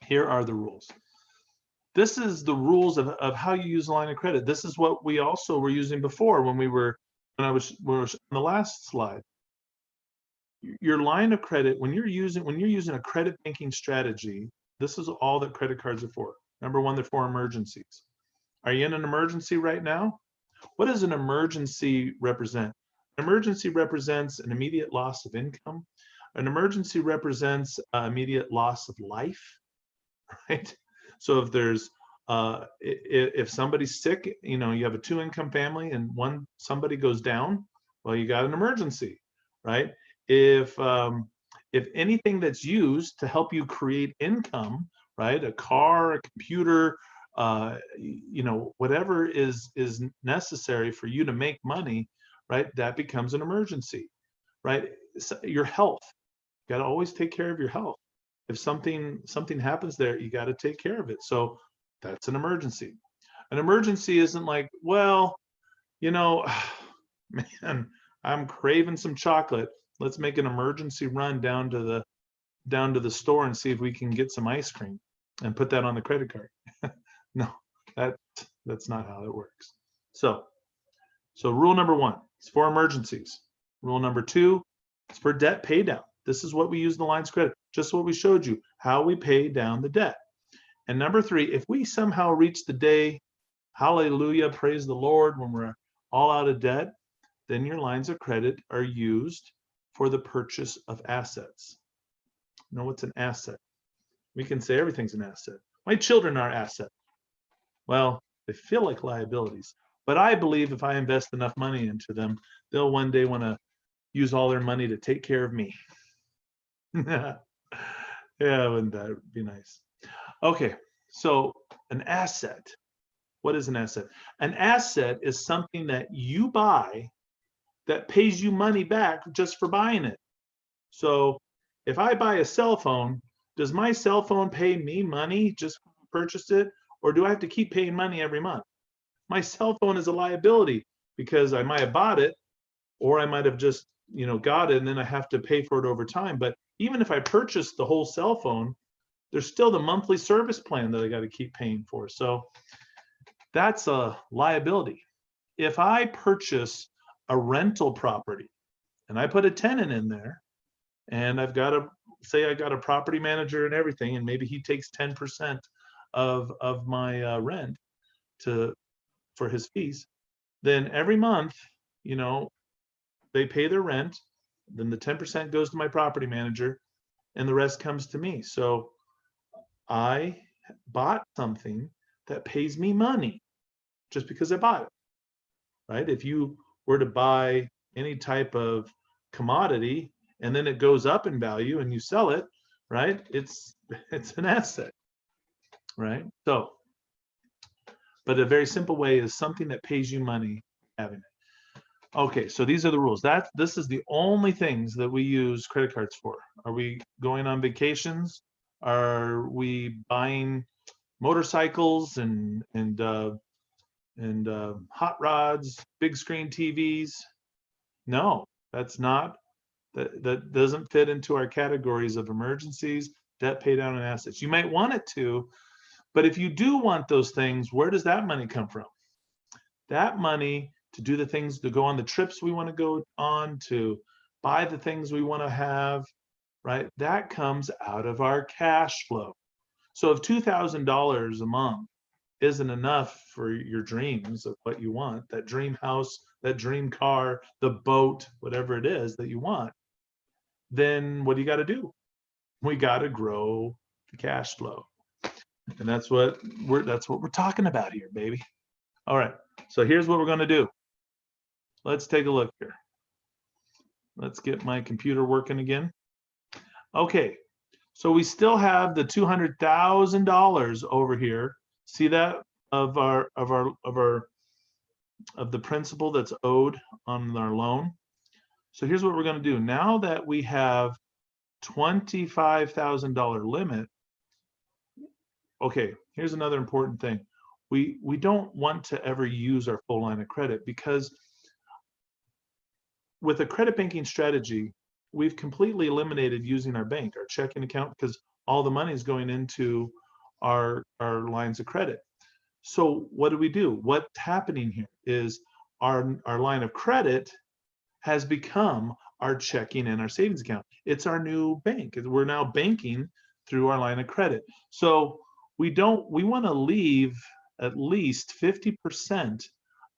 Here are the rules. This is the rules of how you use a line of credit. This is what we also were using before when we were on the last slide. Your line of credit, when you're using a credit banking strategy, this is all that credit cards are for. Number one, they're for emergencies. Are you in an emergency right now? What does an emergency represent? An emergency represents an immediate loss of income. An emergency represents immediate loss of life, right? So if there's if somebody's sick, you know, you have a 2-income family and somebody goes down, well, you got an emergency, right? If anything that's used to help you create income, right, a car, a computer, you know, whatever is necessary for you to make money, right, that becomes an emergency, right? So your health, you got to always take care of your health. If something happens there, you got to take care of it. So that's an emergency. An emergency isn't like, well, you know, man, I'm craving some chocolate. Let's make an emergency run down to the store and see if we can get some ice cream and put that on the credit card. No, that that's not how it works. So, rule number one, it's for emergencies. Rule number two, it's for debt pay down. This is what we use the lines of credit, just what we showed you, how we pay down the debt. And number three, if we somehow reach the day, hallelujah, praise the Lord, when we're all out of debt, then your lines of credit are used for the purchase of assets. You know what's an asset? We can say everything's an asset. My children are assets. Well, they feel like liabilities. But I believe if I invest enough money into them, they'll one day want to use all their money to take care of me. Yeah, wouldn't that be nice? Okay, so an asset. What is an asset? An asset is something that you buy that pays you money back just for buying it. So if I buy a cell phone, does my cell phone pay me money just to purchase it? Or do I have to keep paying money every month? My cell phone is a liability because I might have bought it, or I might have just, got it and then I have to pay for it over time. But even if I purchase the whole cell phone, there's still the monthly service plan that I got to keep paying for. So that's a liability. If I purchase a rental property and I put a tenant in there, and I've got to say I got a property manager and everything, and maybe he takes 10% of my rent for his fees, then every month, they pay their rent, then the 10% goes to my property manager, and the rest comes to me. So I bought something that pays me money just because I bought it, right? If you were to buy any type of commodity and then it goes up in value and you sell it, right? It's an asset, right? So, but a very simple way is something that pays you money having it. Okay, so these are the rules. This is the only things that we use credit cards for. Are we going on vacations? Are we buying motorcycles and hot rods, big screen TVs? No, that's not. That doesn't fit into our categories of emergencies, debt pay down, and assets. You might want it to, but if you do want those things, where does that money come from? That money to do the things, to go on the trips we want to go on, to buy the things we want to have, right? That comes out of our cash flow. So if $2,000 a month isn't enough for your dreams of what you want, that dream house, that dream car, the boat, whatever it is that you want, then what do you got to do? We got to grow the cash flow. And that's what we're talking about here, baby. All right. So here's what we're going to do. Let's take a look here. Let's get my computer working again. Okay. So we still have the $200,000 over here. See that of the principal that's owed on our loan. So here's what we're going to do. Now that we have $25,000 limit, okay, here's another important thing. We don't want to ever use our full line of credit, because with a credit banking strategy, we've completely eliminated using our bank, our checking account, because all the money is going into our lines of credit. So what do? What's happening here is our line of credit has become our checking and our savings account. It's our new bank. We're now banking through our line of credit. So we want to leave at least 50%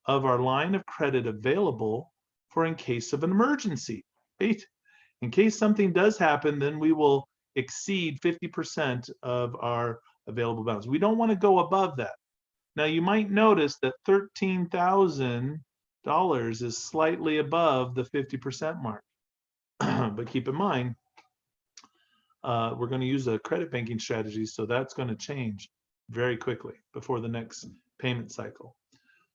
of our line of credit available for in case of an emergency, right? In case something does happen, then we will exceed 50% of our available balance. We don't want to go above that. Now you might notice that $13,000 is slightly above the 50% mark. But keep in mind, we're going to use a credit banking strategy, so that's going to change very quickly before the next payment cycle.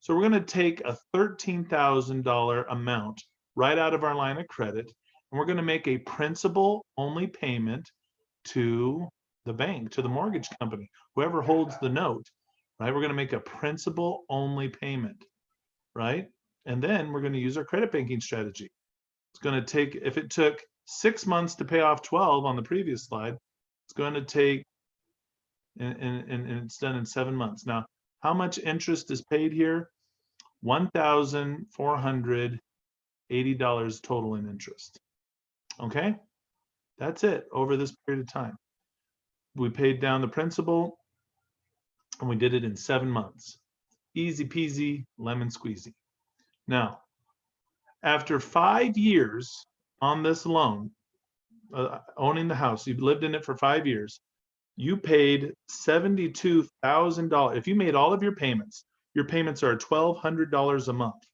So we're going to take a $13,000 amount right out of our line of credit, and we're going to make a principal only payment to the bank, to the mortgage company, whoever holds the note, right? We're going to make a principal only payment, right? And then we're going to use our credit banking strategy. It's going to take, if it took 6 months to pay off 12 on the previous slide, it's going to take, and it's done in 7 months. Now, how much interest is paid here? $1,480 total in interest. Okay, that's it over this period of time. We paid down the principal, and we did it in 7 months. Easy peasy, lemon squeezy. Now, after 5 years on this loan, owning the house, you've lived in it for 5 years, you paid $72,000. If you made all of your payments are $1,200 a month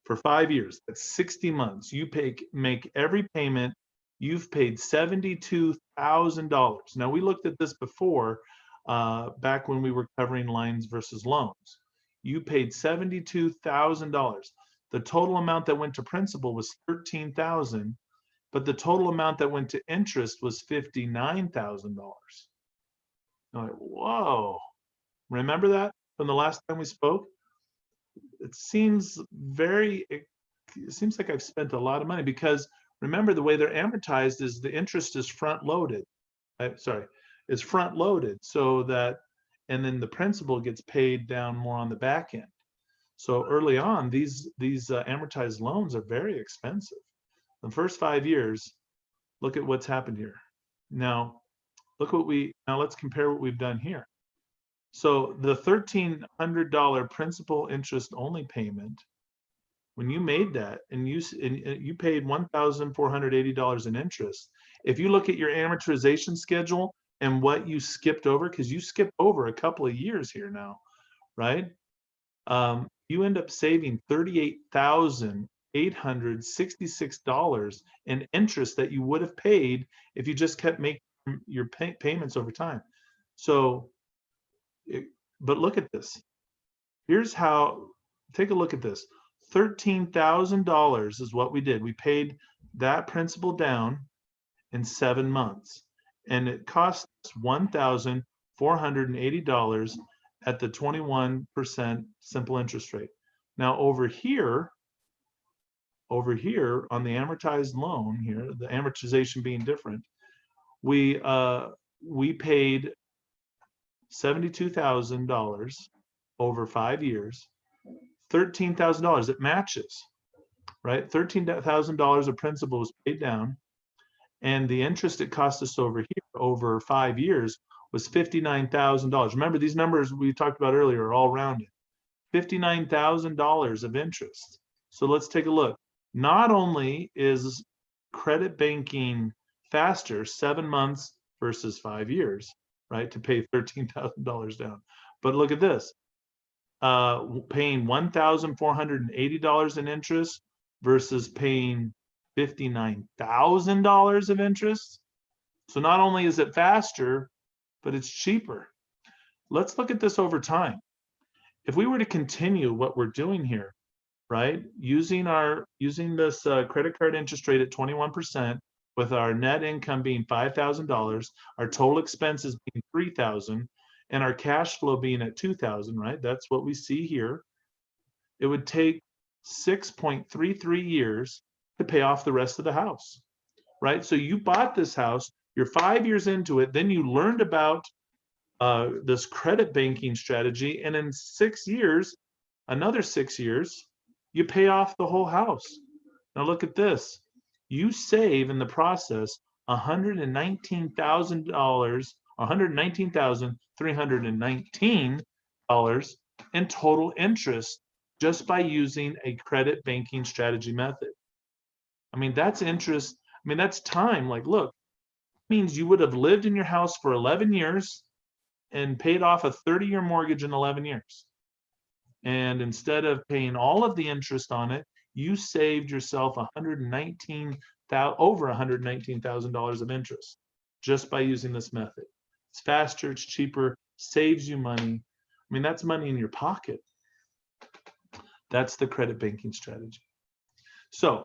for 5 years. That's 60 months. You make every payment. You've paid $72,000. Now, we looked at this before, back when we were covering lines versus loans. You paid $72,000. The total amount that went to principal was $13,000, but the total amount that went to interest was $59,000. I'm like, whoa! Remember that from the last time we spoke? It seems like I've spent a lot of money, because remember, the way they're amortized is the interest is front loaded. Is front loaded, so that, and then the principal gets paid down more on the back end. So early on, these amortized loans are very expensive. The first 5 years, look at what's happened here. Now, let's compare what we've done here. So the $1,300 principal interest only payment, when you made that and you paid $1,480 in interest, if you look at your amortization schedule and what you skipped over, because you skipped over a couple of years here now, right? You end up saving $38,866 in interest that you would have paid if you just kept making your payments over time. So, but look at this. Here's how, take a look at this. $13,000 is what we did. We paid that principal down in 7 months, and it cost us $1,480 at the 21% simple interest rate. Now over here on the amortized loan here, the amortization being different, we paid $72,000 over 5 years, $13,000. It matches, right? $13,000 of principal was paid down, and the interest it cost us over here over 5 years was $59,000. Remember, these numbers we talked about earlier are all rounded. $59,000 of interest. So let's take a look. Not only is credit banking faster, 7 months versus 5 years, right, to pay $13,000 down, but look at this. Paying $1,480 in interest versus paying $59,000 of interest. So not only is it faster, but it's cheaper. Let's look at this over time. If we were to continue what we're doing here, right, using this credit card interest rate at 21%, with our net income being $5,000, our total expenses being $3,000, and our cash flow being at $2,000, right? That's what we see here. It would take 6.33 years to pay off the rest of the house, right? So you bought this house, you're 5 years into it, then you learned about this credit banking strategy, and in 6 years, another 6 years, you pay off the whole house. Now look at this. You save in the process $119,000, $119,319 in total interest just by using a credit banking strategy method. I mean, that's interest. I mean, that's time. Like, look, it means you would have lived in your house for 11 years and paid off a 30-year mortgage in 11 years. And instead of paying all of the interest on it, you saved yourself over $119,000 of interest just by using this method. It's faster, it's cheaper, saves you money. I mean, that's money in your pocket. That's the credit banking strategy. So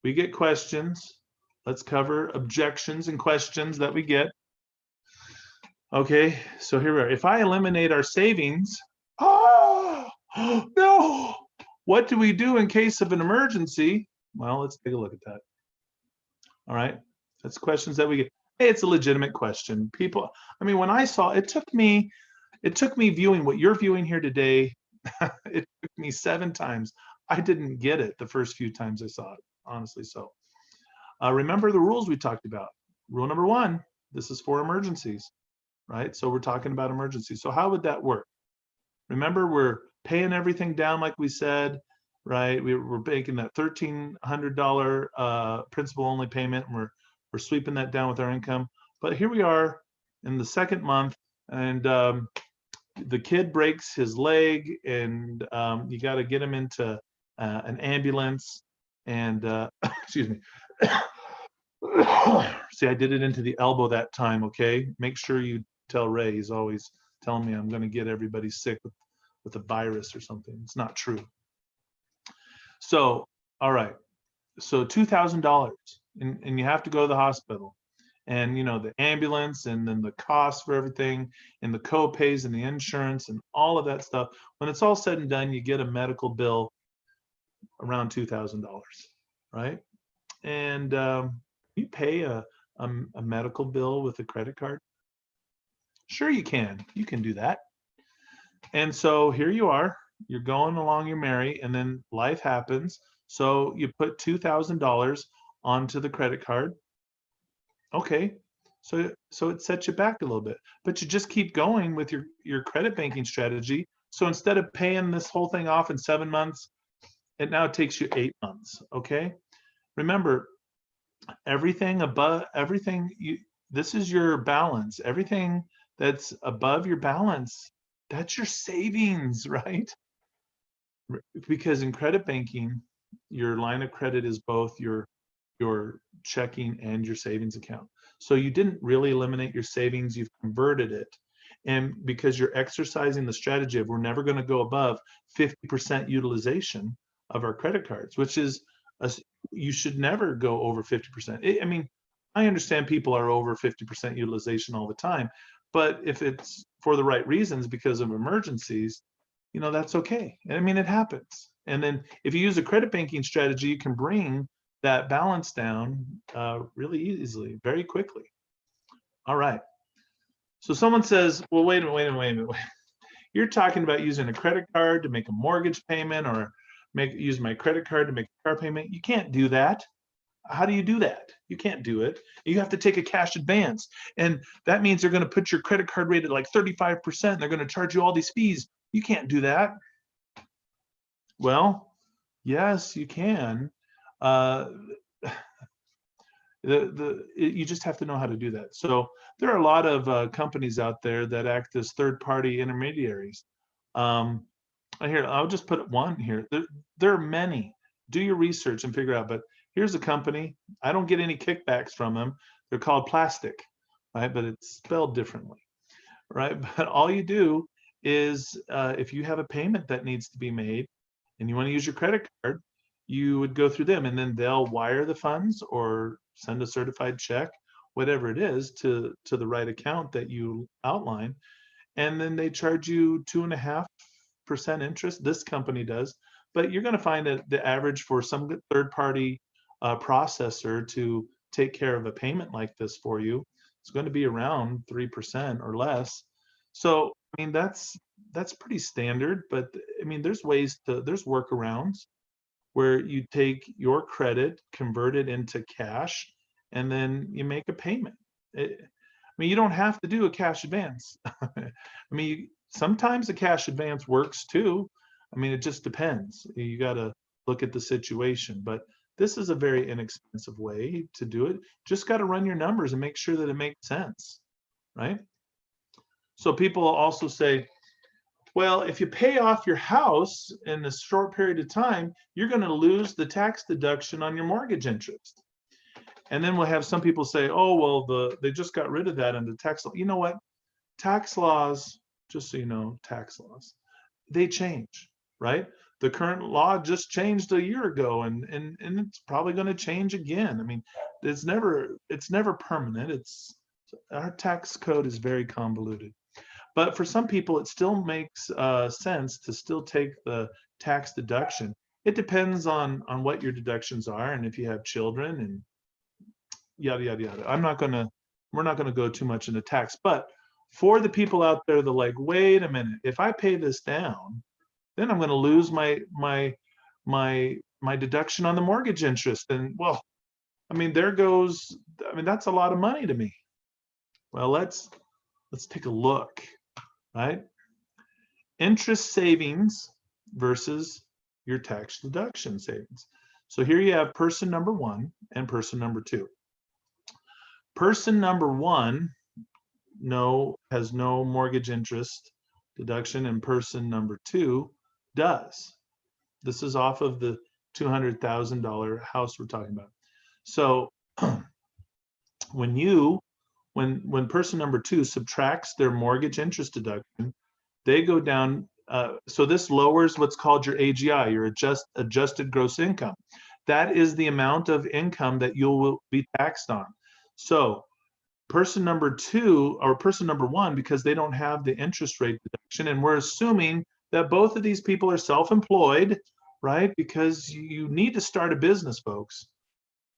we get questions. Let's cover objections and questions that we get. Okay, so here we are. If I eliminate our savings, oh no, What do we do in case of an emergency? Well, let's take a look at that. All right. That's questions that we get. Hey, it's a legitimate question. People, I mean, when I saw it took me viewing what you're viewing here today. It took me 7 times. I didn't get it the first few times I saw it, honestly. So remember the rules we talked about. Rule number 1, this is for emergencies, right? So we're talking about emergencies. So how would that work? Remember, we're paying everything down like we said, right? We're making that $1,300 principal only payment, and we're sweeping that down with our income. But here we are in the 2nd month, and the kid breaks his leg, and you got to get him into an ambulance. And excuse me. See, I did it into the elbow that time. Okay, make sure you tell Ray. He's always telling me I'm going to get everybody sick with a virus or something. It's not true. So, all right. So $2,000, and you have to go to the hospital, and the ambulance, and then the cost for everything, and the co-pays, and the insurance, and all of that stuff. When it's all said and done, you get a medical bill around $2,000, right? And you pay a medical bill with a credit card? Sure, you can. You can do that. And so here you are. You're going along your merry, and then life happens. So you put $2,000 onto the credit card. Okay, so it sets you back a little bit, but you just keep going with your credit banking strategy. So instead of paying this whole thing off in 7 months, it now takes you 8 months. Okay, remember, everything above this is your balance. Everything that's above your balance, that's your savings, right? Because in credit banking, your line of credit is both your checking and your savings account. So you didn't really eliminate your savings, you've converted it. And because you're exercising the strategy of we're never going to go above 50% utilization of our credit cards, which is you should never go over 50%. I mean, I understand people are over 50% utilization all the time, but if it's for the right reasons because of emergencies, that's okay. And I mean, it happens. And then if you use a credit banking strategy, you can bring that balance down really easily, very quickly. All right. So someone says, well, wait a minute. You're talking about using a credit card to make a mortgage payment, or use my credit card to make a car payment. You can't do that. How do you do that? You can't do it. You have to take a cash advance. And that means they're going to put your credit card rate at like 35%. And they're going to charge you all these fees. You can't do that. Well, yes, you can. You just have to know how to do that. So there are a lot of companies out there that act as third-party intermediaries. Here, I'll just put one here. There are many. Do your research and figure out. But here's a company. I don't get any kickbacks from them. They're called Plastic, right? But it's spelled differently, right? But all you do is if you have a payment that needs to be made and you want to use your credit card, you would go through them, and then they'll wire the funds or send a certified check, whatever it is, to the right account that you outline. And then they charge you 2.5% interest. This company does. But you're going to find that the average for some third-party processor to take care of a payment like this for you is going to be around 3% or less. So, I mean, that's pretty standard. But I mean, there's workarounds where you take your credit, convert it into cash, and then you make a payment. I mean, you don't have to do a cash advance. I mean, sometimes a cash advance works too. I mean, it just depends. You got to look at the situation. But this is a very inexpensive way to do it. Just got to run your numbers and make sure that it makes sense, right? So people also say, well, if you pay off your house in a short period of time, you're going to lose the tax deduction on your mortgage interest. And then we'll have some people say, oh, well, they just got rid of that in the tax law. You know what? Tax laws, just so you know, tax laws, they change, right? The current law just changed a year ago, and it's probably going to change again. I mean, it's never permanent. Our tax code is very convoluted. But for some people, it still makes sense to still take the tax deduction. It depends on what your deductions are and if you have children and yada, yada, yada. We're not gonna go too much into tax, but for the people out there that like, wait a minute, if I pay this down, then I'm gonna lose my deduction on the mortgage interest. And well, I mean, that's a lot of money to me. Well, let's take a look, right? Interest savings versus your tax deduction savings. So here you have person number one and person number two. Person number one has no mortgage interest deduction, and person number two does. This is off of the $200,000 house we're talking about. So when person number two subtracts their mortgage interest deduction, they go down. So this lowers what's called your AGI, your adjusted gross income. That is the amount of income that you will be taxed on. So person number two or person number one, because they don't have the interest rate deduction, and we're assuming that both of these people are self-employed, right? Because you need to start a business, folks,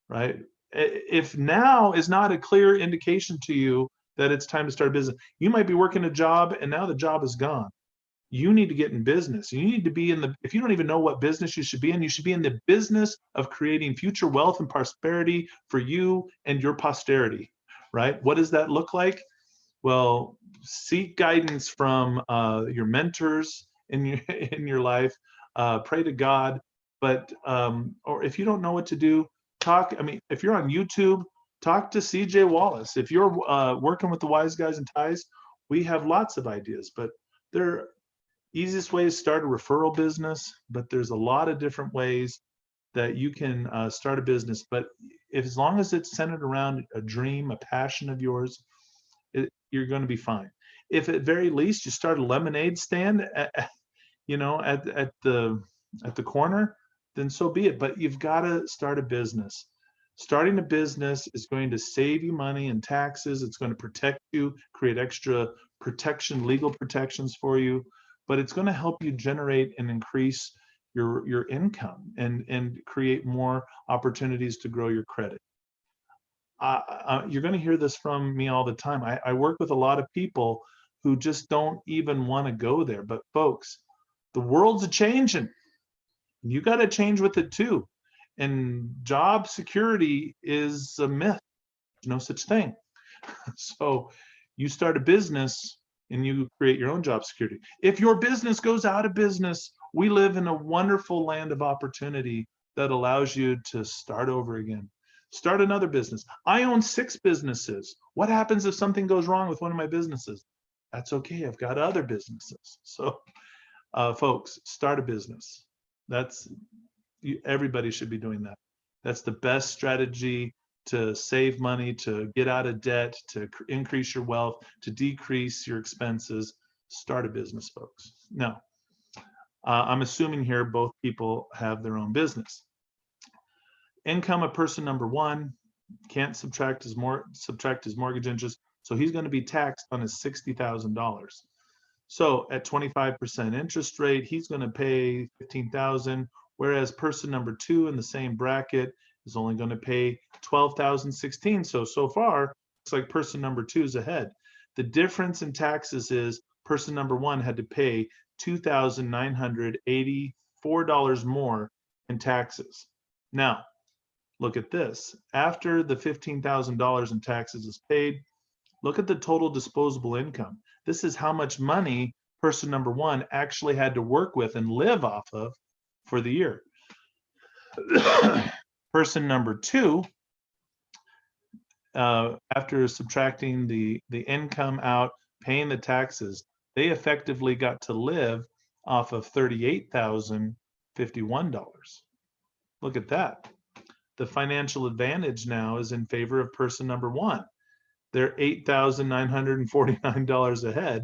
right? If now is not a clear indication to you that it's time to start a business, you might be working a job and now the job is gone. You need to get in business. You need to be if you don't even know what business you should be in the business of creating future wealth and prosperity for you and your posterity, right? What does that look like? Well, seek guidance from your mentors in your life. Pray to God, but or if you don't know what to do, if you're on YouTube, talk to CJ Wallace. If you're working with the Wise Guys and Ties, we have lots of ideas, but easiest way is start a referral business, but there's a lot of different ways that you can start a business. But as long as it's centered around a dream, a passion of yours, you're going to be fine. If at very least you start a lemonade stand at the corner, then so be it. But you've got to start a business. Starting a business is going to save you money and taxes. It's going to protect you, create extra protection, legal protections for you, but it's going to help you generate and increase your income and create more opportunities to grow your credit. You're going to hear this from me all the time. I work with a lot of people who just don't even want to go there. But folks, the world's a changing. You got to change with it too. And job security is a myth. There's no such thing. So you start a business and you create your own job security. If your business goes out of business, we live in a wonderful land of opportunity that allows you to start over again. Start another business. I own 6 businesses. What happens if something goes wrong with one of my businesses? That's okay. I've got other businesses. So, folks, start a business. Everybody should be doing that. That's the best strategy to save money, to get out of debt, to increase your wealth, to decrease your expenses. Start a business, folks. Now, I'm assuming here both people have their own business. Income of person number one can't subtract his mortgage interest, so he's going to be taxed on his $60,000. So at 25% interest rate, he's going to pay $15,000, whereas person number two in the same bracket is only going to pay $12,016. So far, looks like person number two is ahead. The difference in taxes is person number one had to pay $2,984 more in taxes. Now, look at this. After the $15,000 in taxes is paid, look at the total disposable income. This is how much money person number one actually had to work with and live off of for the year. Person number two, after subtracting the income out, paying the taxes, they effectively got to live off of $38,051. Look at that. The financial advantage now is in favor of person number one. They're $8,949 ahead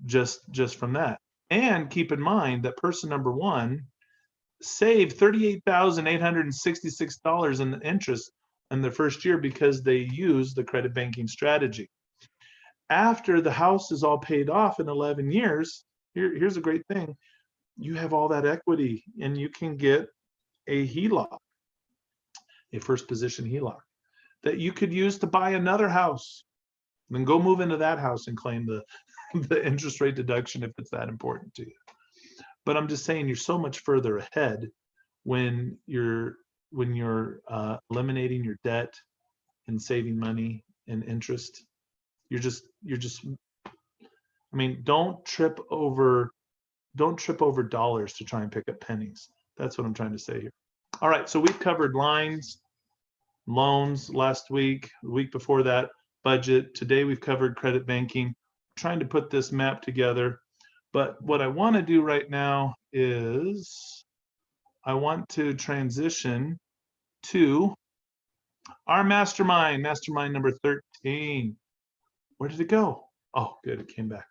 just from that. And keep in mind that person number one saved $38,866 in the interest in the first year because they used the credit banking strategy. After the house is all paid off in 11 years, here's a great thing. you have all that equity and you can get a HELOC, a first position HELOC, that you could use to buy another house. Then go move into that house and claim the, the interest rate deduction if it's that important to you. But I'm just saying you're so much further ahead when you're eliminating your debt and saving money and interest. You're just, I mean, don't trip over dollars to try and pick up pennies. That's what I'm trying to say here. All right, so we've covered lines, loans last week, the week before that, budget. Today we've covered credit banking. I'm trying to put this map together. But what I want to do right now is I want to transition to our mastermind number 13. Where did it go? Oh, good, it came back.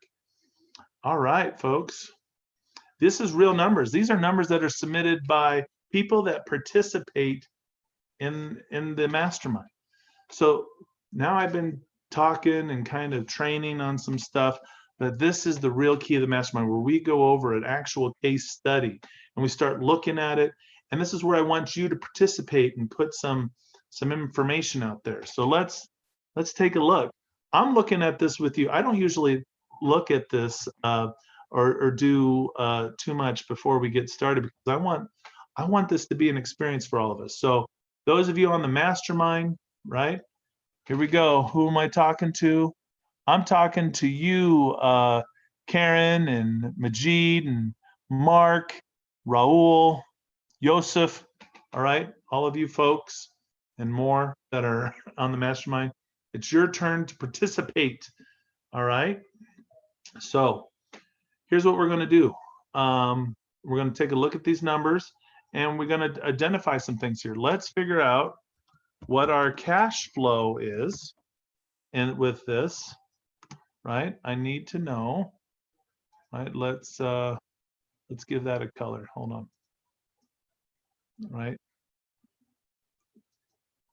All right, folks. This is real numbers. These are numbers that are submitted by people that participate in the mastermind. So now I've been talking and kind of training on some stuff, but this is the real key of the mastermind, where we go over an actual case study and we start looking at it. And this is where I want you to participate and put some information out there. So let's take a look. I'm looking at this with you. I don't usually look at this or do too much before we get started, because I want this to be an experience for all of us. So those of you on the mastermind, right? Here we go. Who am I talking to? I'm talking to you, Karen and Majid and Mark, Raul, Yosef, all right? All of you folks and more that are on the mastermind. It's your turn to participate, all right? So here's what we're gonna do. We're gonna take a look at these numbers and we're gonna identify some things here. Let's figure out what our cash flow is. And with this, right, I need to know, right, let's give that a color, hold on, right?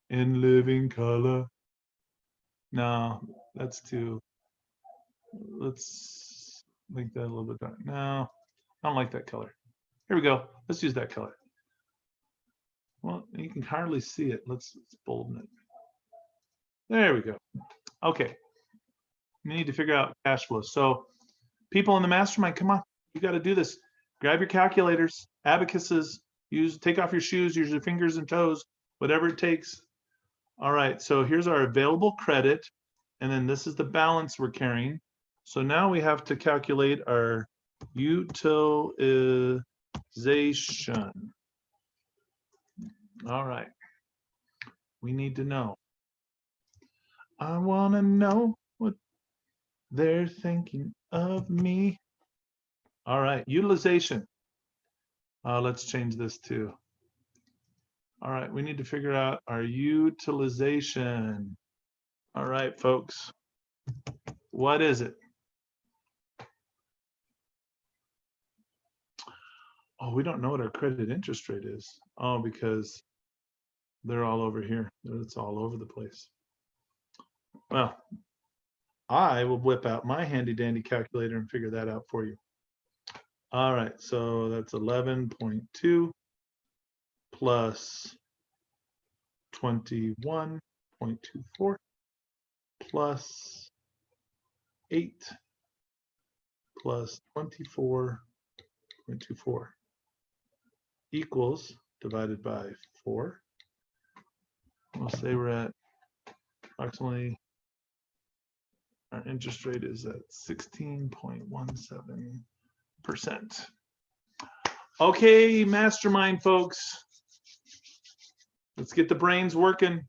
In living color. No, that's too, let's make that a little bit dark. No, I don't like that color. Here we go, let's use that color. Well, you can hardly see it. Let's bolden it. There we go. Okay, we need to figure out cash flow. So people in the mastermind, come on, you got to do this. Grab your calculators, abacuses, take off your shoes, use your fingers and toes, whatever it takes. All right, so here's our available credit, and then this is the balance we're carrying. So now we have to calculate our utilization. All right, we need to know. I want to know what they're thinking of me. All right, utilization. Let's change this too. All right, we need to figure out our utilization. All right, folks, what is it? Oh, we don't know what our credit interest rate is. Oh, because they're all over here. It's all over the place. Well, I will whip out my handy dandy calculator and figure that out for you. All right, so that's 11.2 plus 21.24 plus 8 plus 24.24 equals, divided by 4. We'll say we're at approximately, our interest rate is at 16.17%. Okay, mastermind folks, let's get the brains working.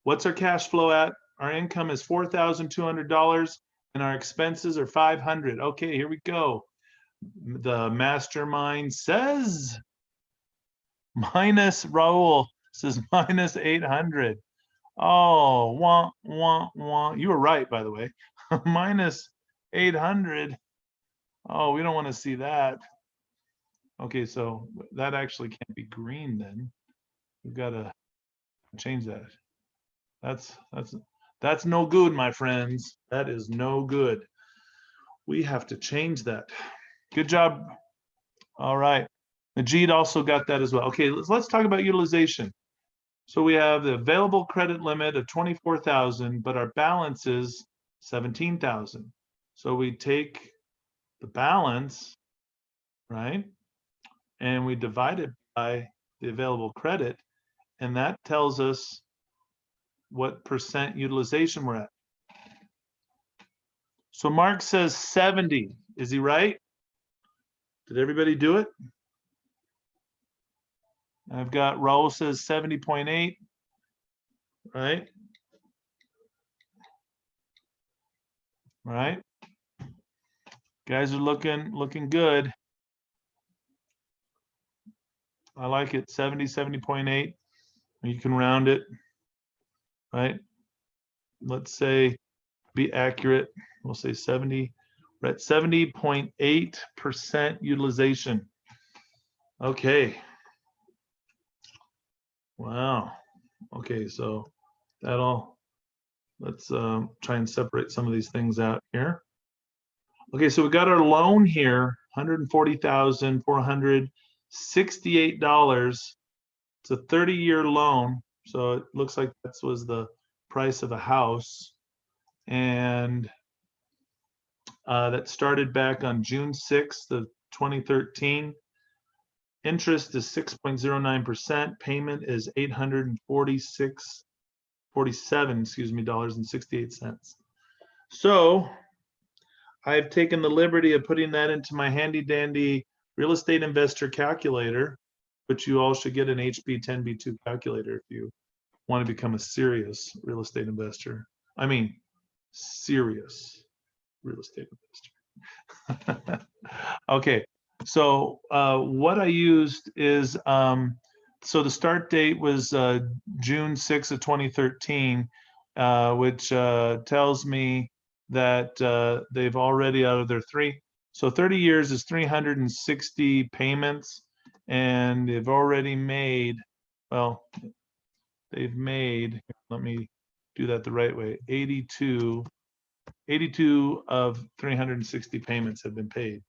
What's our cash flow at? Our income is $4,200 and our expenses are $500. Okay, here we go. The mastermind says minus, Raul says minus 800. Oh, wah, wah, wah. You were right, by the way. Minus 800. Oh, we don't want to see that. Okay, so that actually can't be green then. We've got to change that. That's no good, my friends. That is no good. We have to change that. Good job. All right. Majid also got that as well. Okay, let's talk about utilization. So we have the available credit limit of 24,000, but our balance is 17,000. So we take the balance, right? And we divide it by the available credit, and that tells us what percent utilization we're at. So Mark says 70. Is he right? Did everybody do it? I've got Raul says 70.8, right? Right? Guys are looking good. I like it. 70.8. You can round it, right? Let's say, be accurate. We'll say 70. We're at 70.8% utilization. Okay. Wow. Okay, so let's try and separate some of these things out here. Okay, so we got our loan here, $140,468. It's a 30-year loan, so it looks like that was the price of a house. And that started back on June 6th of 2013. Interest is 6.09%. Payment is $847.68. So I've taken the liberty of putting that into my handy dandy real estate investor calculator, which you all should get an HP 10B2 calculator if you want to become a serious real estate investor. I mean, serious real estate investor. Okay, so what I used is, so the start date was June 6th of 2013, which tells me that they've already out of their 30 years is 360 payments, and they've already made, well, they've made, let me do that the right way, 82 of 360 payments have been paid,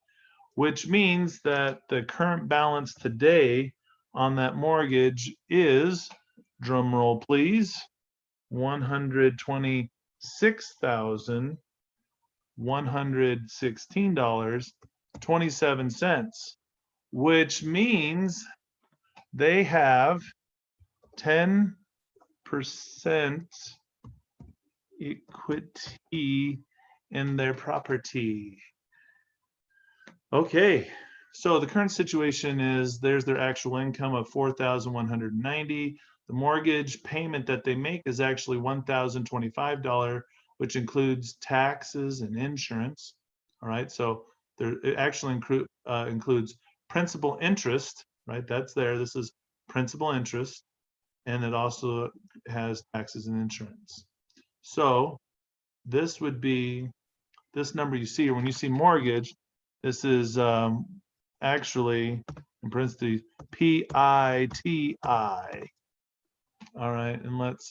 which means that the current balance today on that mortgage is, drum roll please, $126,116.27, which means they have 10% equity in their property. Okay, so the current situation is there's their actual income of $4,190. The mortgage payment that they make is actually $1,025, which includes taxes and insurance. All right, so it actually includes principal interest, right? That's there. This is principal interest, and it also has taxes and insurance. So this would be this number you see here. When you see mortgage, this is actually in parentheses PITI. All right, and let's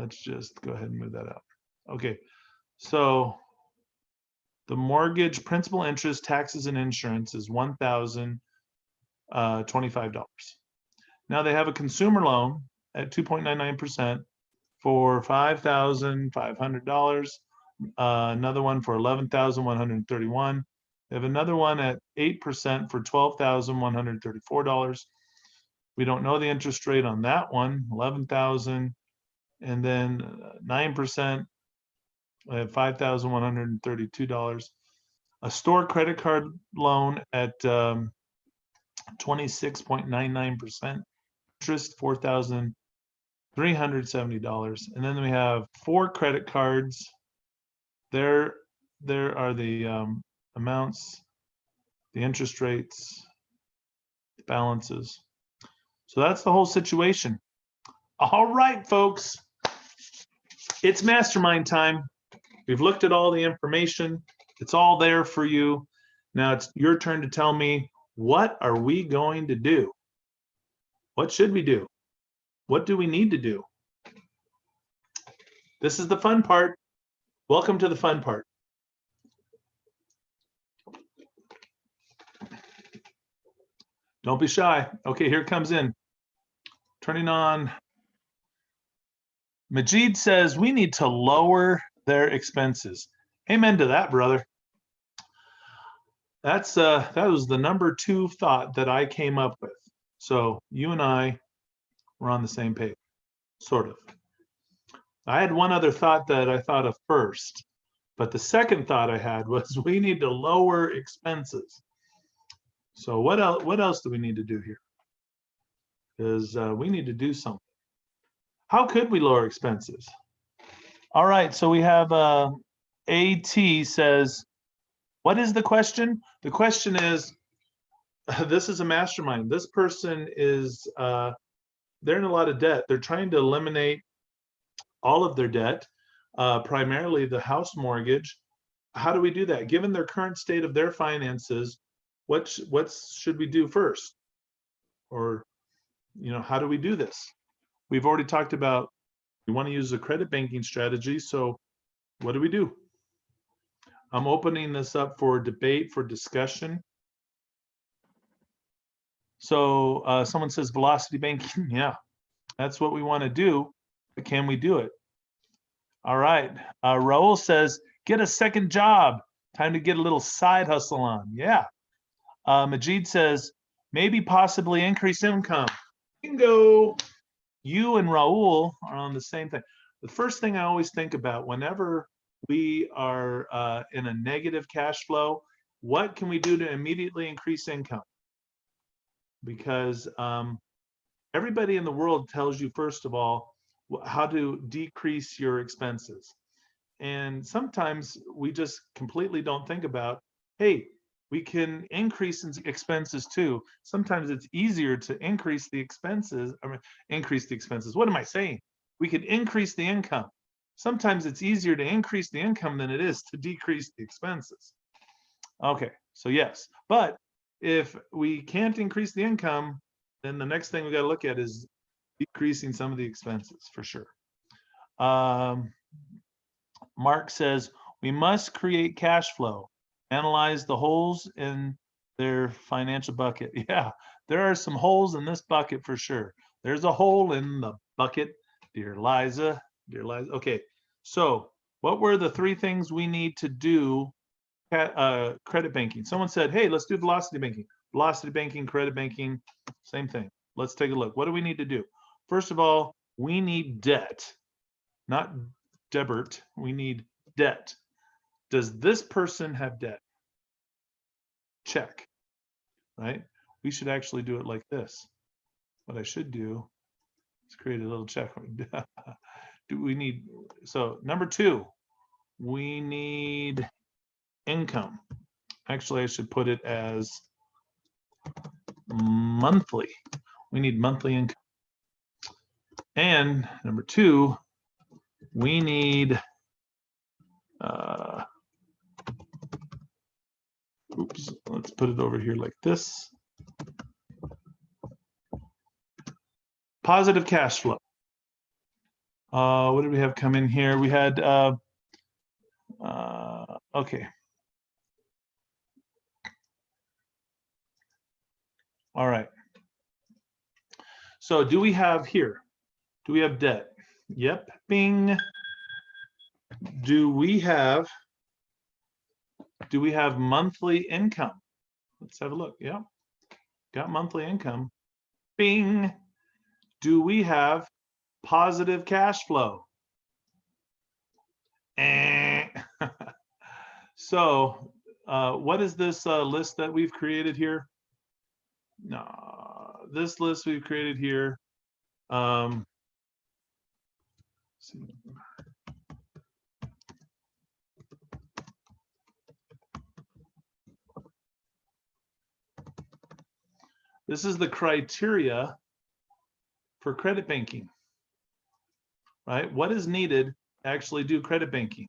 just go ahead and move that out. Okay, so the mortgage principal interest, taxes, and insurance is $1,025. Now they have a consumer loan at 2.99% for $5,500. Another one for $11,131. They have another one at 8% for $12,134. We don't know the interest rate on that one, $11,000, and then 9%, $5,132. A store credit card loan at 26.99%, interest $4,370, and then we have 4 credit cards. There are the amounts, the interest rates, the balances. So that's the whole situation. All right, folks, it's mastermind time. We've looked at all the information. It's all there for you. Now it's your turn to tell me, what are we going to do? What should we do? What do we need to do? This is the fun part. Welcome to the fun part. Don't be shy. Okay, here it comes in. Turning on. Majid says we need to lower their expenses. Amen to that, brother. That was the number 2 thought that I came up with. So you and I were on the same page, sort of. I had one other thought that I thought of first, but the second thought I had was we need to lower expenses. So what else do we need to do here? Because we need to do something. How could we lower expenses? All right, so we have AT says, what is the question? The question is, this is a mastermind. This person is, they're in a lot of debt. They're trying to eliminate all of their debt, primarily the house mortgage. How do we do that? Given their current state of their finances, what should we do first? Or, how do we do this? We've already talked about we want to use a credit banking strategy. So what do we do? I'm opening this up for debate, for discussion. So someone says velocity banking. Yeah, that's what we want to do. But can we do it? All right. Raul says, get a second job. Time to get a little side hustle on. Yeah. Majid says, maybe possibly increase income. Bingo. You and Raul are on the same thing. The first thing I always think about whenever we are in a negative cash flow, what can we do to immediately increase income? Because everybody in the world tells you, first of all, how to decrease your expenses. And sometimes we just completely don't think about, hey, we can increase expenses too. Sometimes it's easier to increase the expenses. What am I saying? We could increase the income. Sometimes it's easier to increase the income than it is to decrease the expenses. Okay, so yes, but if we can't increase the income, then the next thing we got to look at is decreasing some of the expenses for sure. Mark says, we must create cash flow, analyze the holes in their financial bucket. Yeah, there are some holes in this bucket for sure. There's a hole in the bucket, dear Liza, Okay, so what were the 3 things we need to do credit banking? Someone said, hey, let's do velocity banking. Velocity banking, credit banking, same thing. Let's take a look. What do we need to do? First of all, we need debt, not debit. We need debt. Does this person have debt? Check, right? We should actually do it like this. What I should do is create a little check. Do we need, so number 2, we need income. Actually, I should put it as monthly. We need monthly income. And number 2, we need, oops, let's put it over here like this. Positive cash flow. What did we have come in here? We had, okay. All right. So do we have here? Do we have debt? Yep, bing. Do we have monthly income? Let's have a look. Yeah, got monthly income. Bing. Do we have positive cash flow? So what is this list that we've created here? No, this list we've created here. This is the criteria for credit banking, right? What is needed to actually do credit banking?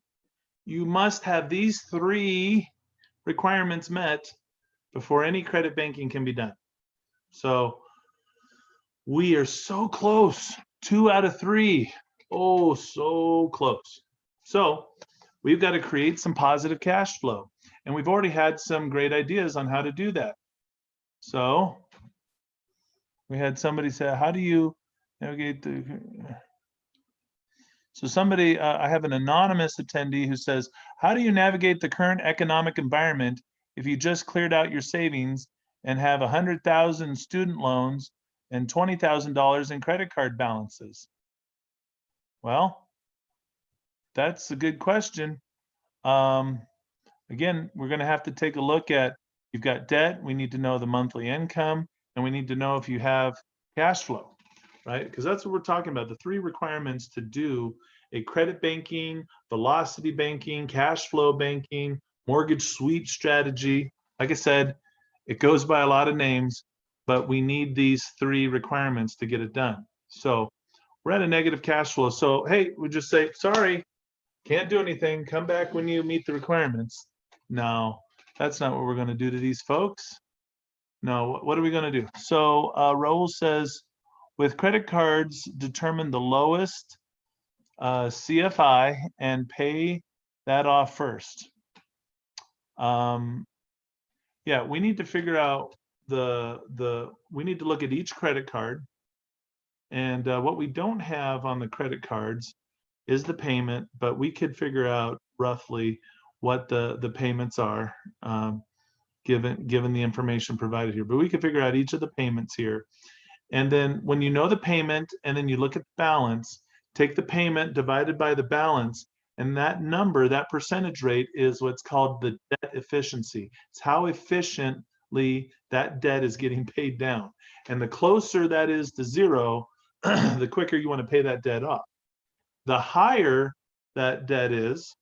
You must have these 3 requirements met before any credit banking can be done. So we are so close, 2 out of 3. Oh, so close. So we've got to create some positive cash flow. And we've already had some great ideas on how to do that. So We had somebody say, how do you navigate the... So somebody, I have an anonymous attendee who says, how do you navigate the current economic environment if you just cleared out your savings and have 100,000 student loans and $20,000 in credit card balances? Well, that's a good question. Again, we're going to have to take a look at, you've got debt, we need to know the monthly income, and we need to know if you have cash flow, right? Because that's what we're talking about, the 3 requirements to do a credit banking, velocity banking, cash flow banking, mortgage sweep strategy. Like I said, it goes by a lot of names, but we need these 3 requirements to get it done. So we're at a negative cash flow. So, hey, we just say, sorry, can't do anything. Come back when you meet the requirements. No, that's not what we're going to do to these folks. No, what are we going to do? So Raul says, with credit cards, determine the lowest CFI and pay that off first. Yeah, we need to figure out we need to look at each credit card. And what we don't have on the credit cards is the payment, but we could figure out roughly what the payments are, given the information provided here. But we could figure out each of the payments here. And then when you know the payment and then you look at the balance, take the payment divided by the balance, and that number, that percentage rate, is what's called the debt efficiency. It's how efficiently that debt is getting paid down. And the closer that is to 0, the quicker you want to pay that debt off. The higher that debt is,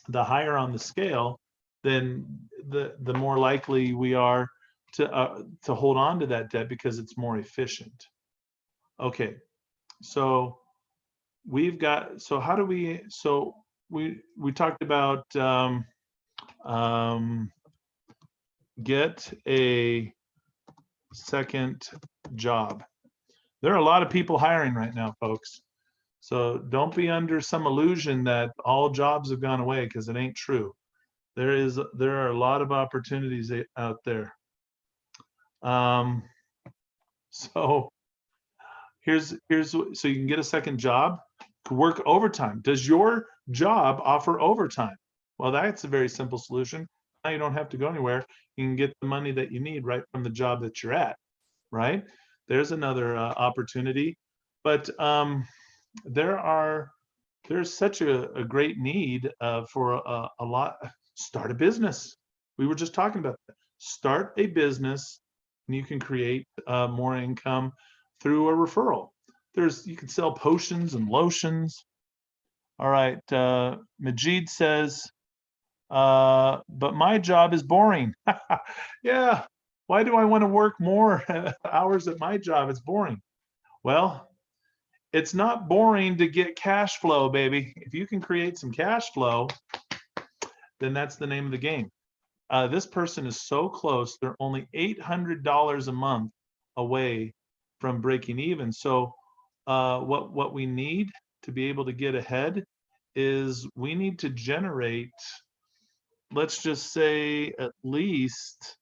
the higher on the scale, then the more likely we are to hold on to that debt because it's more efficient. Okay, so we've got, so how do we, so we talked about get a second job. There are a lot of people hiring right now, folks. So don't be under some illusion that all jobs have gone away, because it ain't true. There are a lot of opportunities out there. So here's so you can get a second job, work overtime. Does your job offer overtime? Well, that's a very simple solution. Now you don't have to go anywhere. You can get the money that you need right from the job that you're at, right? There's another opportunity. But there's such a great need for a lot. Start a business. We were just talking about that. Start a business and you can create more income through a referral. You can sell potions and lotions. All right, Majid says, but my job is boring. Yeah, why do I want to work more hours at my job? It's boring. Well, it's not boring to get cash flow, baby. If you can create some cash flow, then that's the name of the game. This person is so close. They're only $800 a month away from breaking even. So what we need to be able to get ahead is we need to generate, let's just say at least,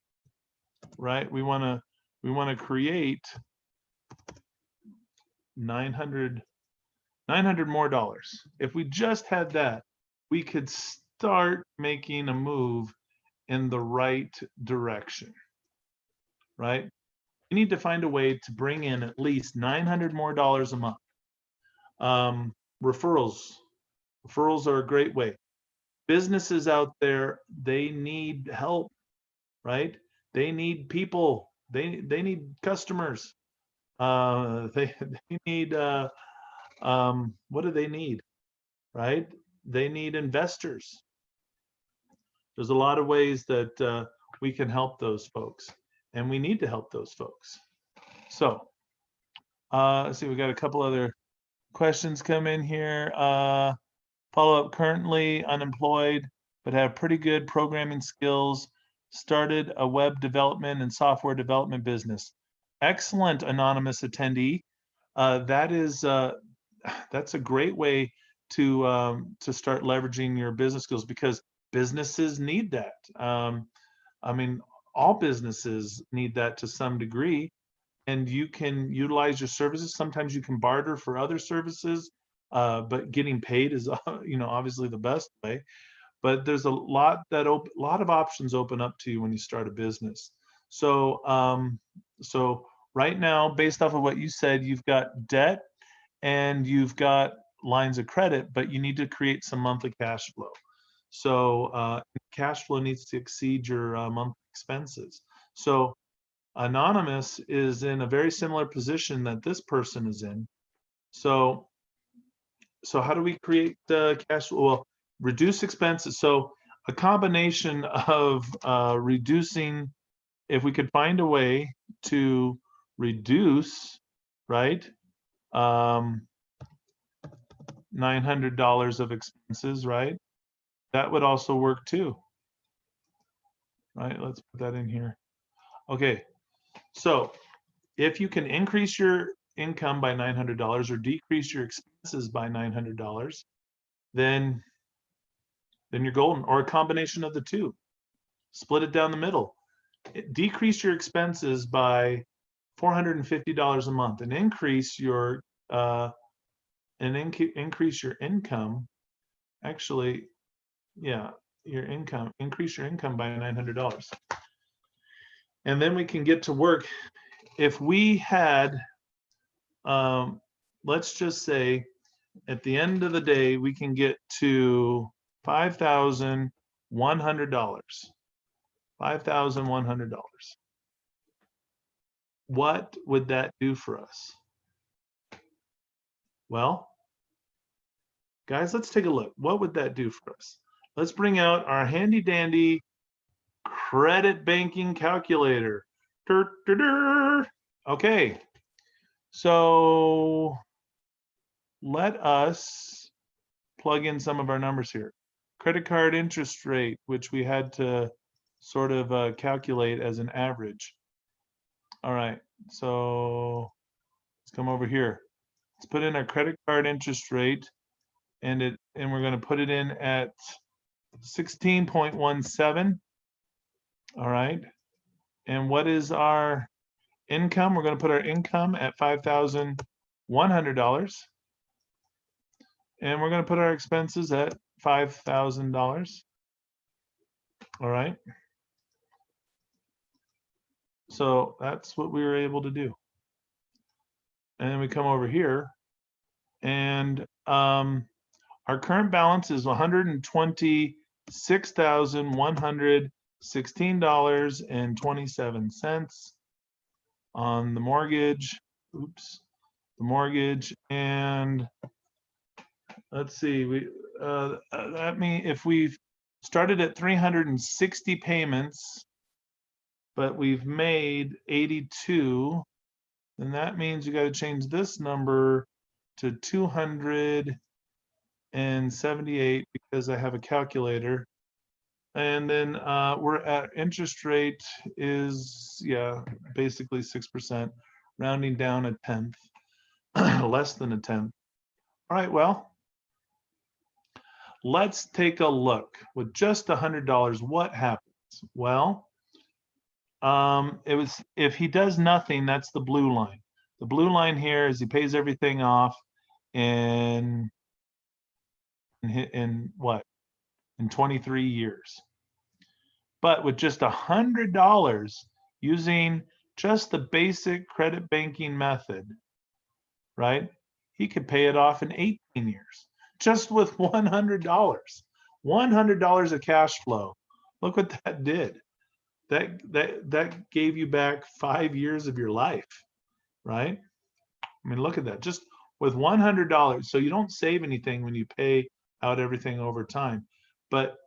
right? We want to create 900 more dollars. If we just had that, we could start making a move in the right direction, right? We need to find a way to bring in at least $900 more a month. Referrals are a great way. Businesses out there, they need help, right? They need people. They need customers. They need what do they need, right? They need investors. There's a lot of ways that we can help those folks, and we need to help those folks. So let's see, we got a couple other questions come in here. Follow up, currently unemployed, but have pretty good programming skills. Started a web development and software development business. Excellent, anonymous attendee. That's a great way to start leveraging your business skills, because businesses need that. I mean, all businesses need that to some degree. and you can utilize your services. Sometimes you can barter for other services, but getting paid is, obviously the best way. But there's a lot of options open up to you when you start a business. So, so right now, based off of what you said, you've got debt and you've got lines of credit, but you need to create some monthly cash flow. So cash flow needs to exceed your monthly expenses. So Anonymous is in a very similar position that this person is in. So how do we create cash flow? Well, reduce expenses. So a combination of reducing, if we could find a way to reduce, right, $900 of expenses, right? That would also work too, right? Let's put that in here. Okay, so if you can increase your income by $900 or decrease your expenses by $900, then you're golden, or a combination of the two. Split it down the middle. Decrease your expenses by $450 a month and increase your increase your income. Actually, yeah, increase your income by $900. And then we can get to work. If we had, let's just say at the end of the day, we can get to $5,100. $5,100. What would that do for us? Well, guys, let's take a look. What would that do for us? Let's bring out our handy dandy credit banking calculator. Okay, so let us plug in some of our numbers here. Credit card interest rate, which we had to sort of calculate as an average. All right, so let's come over here. Let's put in our credit card interest rate, and we're going to put it in at 16.17. All right, and what is our income? We're going to put our income at $5,100, and we're going to put our expenses at $5,000. All right. So that's what we were able to do. And then we come over here, and our current balance is $126,116.27 on the mortgage. Oops, the mortgage. And let's see, that means if we've started at 360 payments, but we've made 82, then that means you got to change this number to 278 because I have a calculator. And then we're at interest rate is, yeah, basically 6%, rounding down a tenth, less than a tenth. All right, well, let's take a look. With just $100, what happens? Well, if he does nothing, that's the blue line. The blue line here is he pays everything off in what? In 23 years. But with just $100, using just the basic credit banking method, right? He could pay it off in 18 years, just with $100. $100 of cash flow. Look what that did. That gave you back 5 years of your life, right? I mean, look at that, just with $100. So you don't save anything when you pay out everything over time, but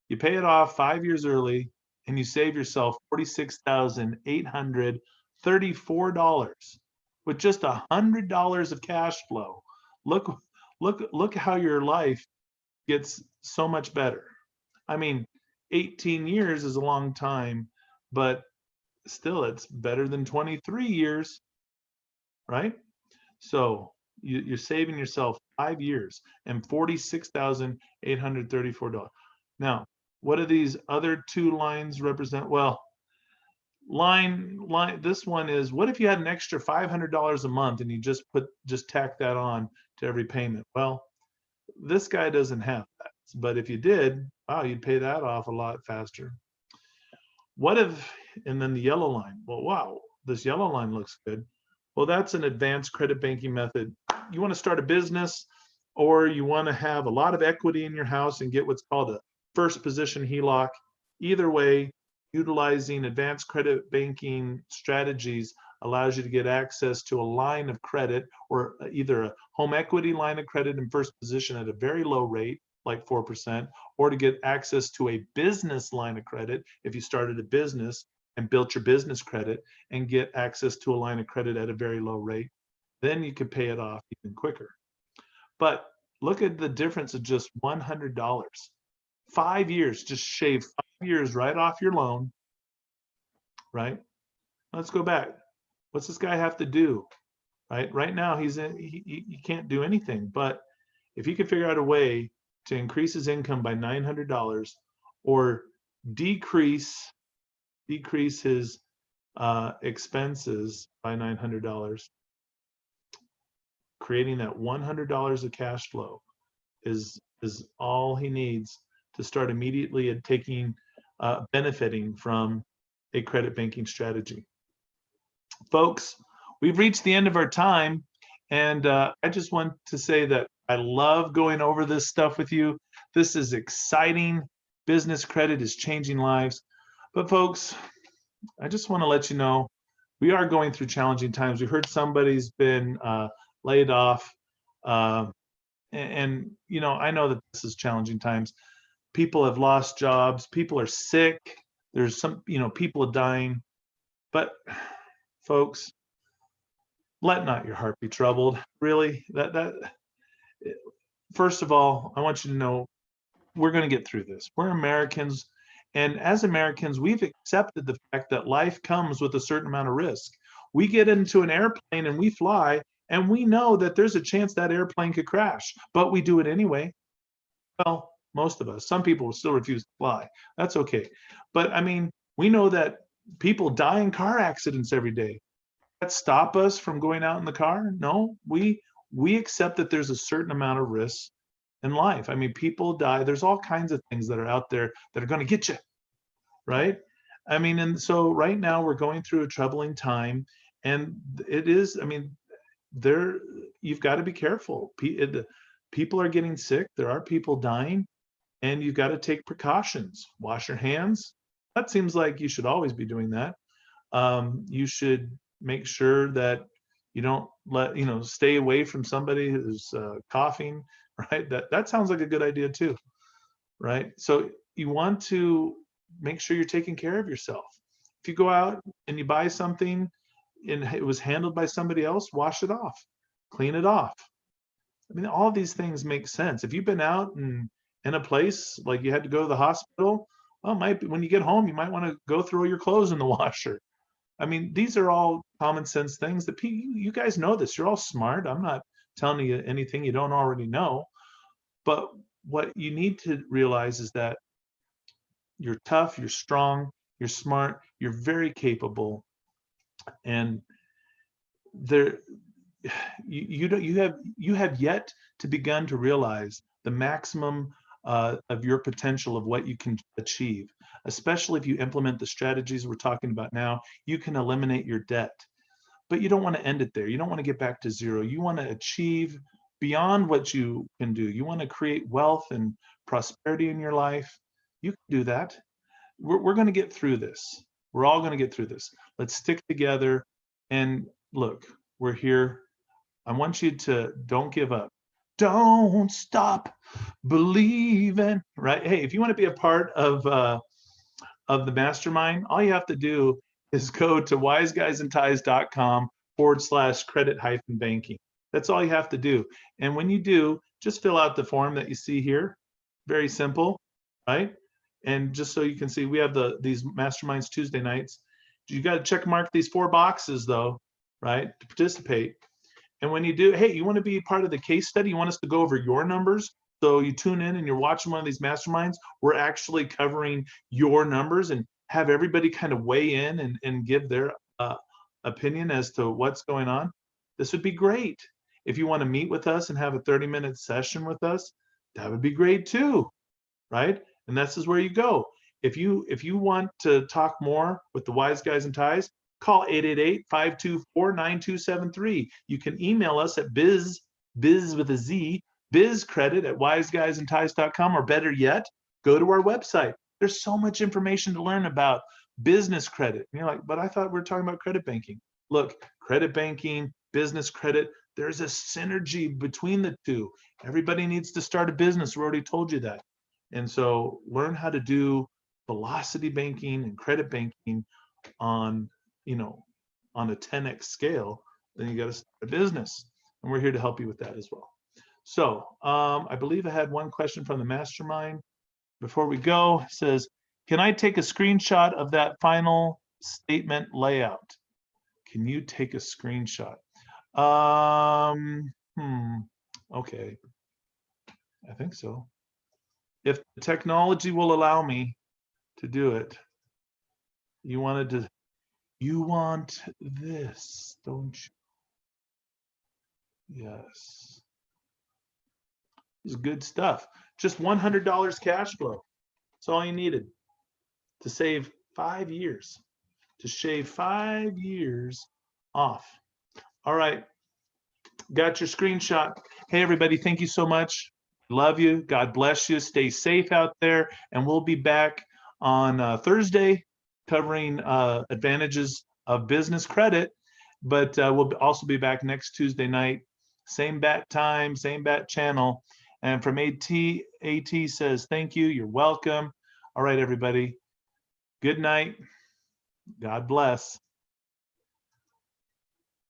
you pay it off 5 years early and you save yourself $46,834 with just $100 of cash flow. Look how your life gets so much better. I mean, 18 years is a long time, but still it's better than 23 years, right? So you're saving yourself 5 years and $46,834. Now, what do these other two lines represent? Well, This one is, what if you had an extra $500 a month and you just tack that on to every payment? Well, this guy doesn't have that, but if you did, wow, you'd pay that off a lot faster. What if, and then the yellow line, well, wow, this yellow line looks good. Well, that's an advanced credit banking method. You want to start a business, or you want to have a lot of equity in your house and get what's called a first position HELOC. Either way, utilizing advanced credit banking strategies allows you to get access to a line of credit, or either a home equity line of credit in first position at a very low rate, like 4%, or to get access to a business line of credit if you started a business and built your business credit, and get access to a line of credit at a very low rate. Then you could pay it off even quicker. But look at the difference of just $100. 5 years, just shave 5 years right off your loan, right? Let's go back. What's this guy have to do? Right now he can't do anything, but if he could figure out a way to increase his income by $900, or decrease his expenses by $900, creating that $100 of cash flow is all he needs to start immediately taking benefiting from a credit banking strategy. Folks, we've reached the end of our time, and I just want to say that I love going over this stuff with you. This is exciting. Business credit is changing lives. But folks, I just want to let you know, we are going through challenging times. We heard somebody's been laid off. And you know, I know that this is challenging times. People have lost jobs. People are sick. There's some, people are dying. But folks, let not your heart be troubled. Really, first of all, I want you to know we're going to get through this. We're Americans. And as Americans, we've accepted the fact that life comes with a certain amount of risk. We get into an airplane and we fly, and we know that there's a chance that airplane could crash, but we do it anyway. Well, most of us. Some people will still refuse to fly. That's okay. But I mean, we know that people die in car accidents every day. That stop us from going out in the car? No, we accept that there's a certain amount of risk in life. I mean, people die. There's all kinds of things that are out there that are going to get you, right? I mean, and so right now we're going through a troubling time, and it is, I mean, you've got to be careful. People are getting sick. There are people dying, and you've got to take precautions. Wash your hands. That seems like you should always be doing that. You should make sure that you don't stay away from somebody who's coughing, right? That sounds like a good idea too, right? So you want to make sure you're taking care of yourself. If you go out and you buy something and it was handled by somebody else, wash it off, clean it off. I mean, all these things make sense. If you've been out and in a place like you had to go to the hospital, well, when you get home, you might want to go throw your clothes in the washer. I mean, these are all common sense things that you guys know this. You're all smart. I'm not telling you anything you don't already know. But what you need to realize is that you're tough, you're strong, you're smart, you're very capable, and you have yet to begin to realize the maximum of your potential of what you can achieve. Especially if you implement the strategies we're talking about now, you can eliminate your debt. But you don't want to end it there. You don't want to get back to zero. You want to achieve beyond what you can do. You want to create wealth and prosperity in your life. You can do that. We're going to get through this. We're all going to get through this. Let's stick together. And look, we're here. I want you to don't give up. Don't stop believing, right? Hey, if you want to be a part of the mastermind, all you have to do is go to wiseguysandties.com/credit-banking. That's all you have to do. And when you do, just fill out the form that you see here. Very simple, right? And just so you can see, we have these masterminds Tuesday nights. You got to check mark these 4 boxes though, right, to participate. And when you do, hey, you want to be part of the case study? You want us to go over your numbers? So you tune in and you're watching one of these masterminds. We're actually covering your numbers and have everybody kind of weigh in and give their opinion as to what's going on, this would be great. If you want to meet with us and have a 30-minute session with us, that would be great too, right? And this is where you go. If you want to talk more with the Wise Guys and Ties, call 888-524-9273. You can email us at biz with a Z, bizcredit@wiseguysandties.com, or better yet, go to our website. There's so much information to learn about business credit. And you're like, but I thought we were talking about credit banking. Look, credit banking, business credit, there's a synergy between the two. Everybody needs to start a business. We already told you that. And so learn how to do velocity banking and credit banking on, on a 10x scale. Then you got to start a business. And we're here to help you with that as well. So I believe I had one question from the mastermind. Before we go, it says, can I take a screenshot of that final statement layout? Can you take a screenshot? Okay. I think so. If the technology will allow me to do it. You want this, don't you? Yes. This is good stuff. Just $100 cash flow. That's all you needed to save 5 years, to shave 5 years off. All right. Got your screenshot. Hey, everybody, thank you so much. Love you. God bless you. Stay safe out there. And we'll be back on Thursday covering advantages of business credit. But we'll also be back next Tuesday night. Same bat time, same bat channel. And from AT says, thank you. You're welcome. All right, everybody. Good night. God bless.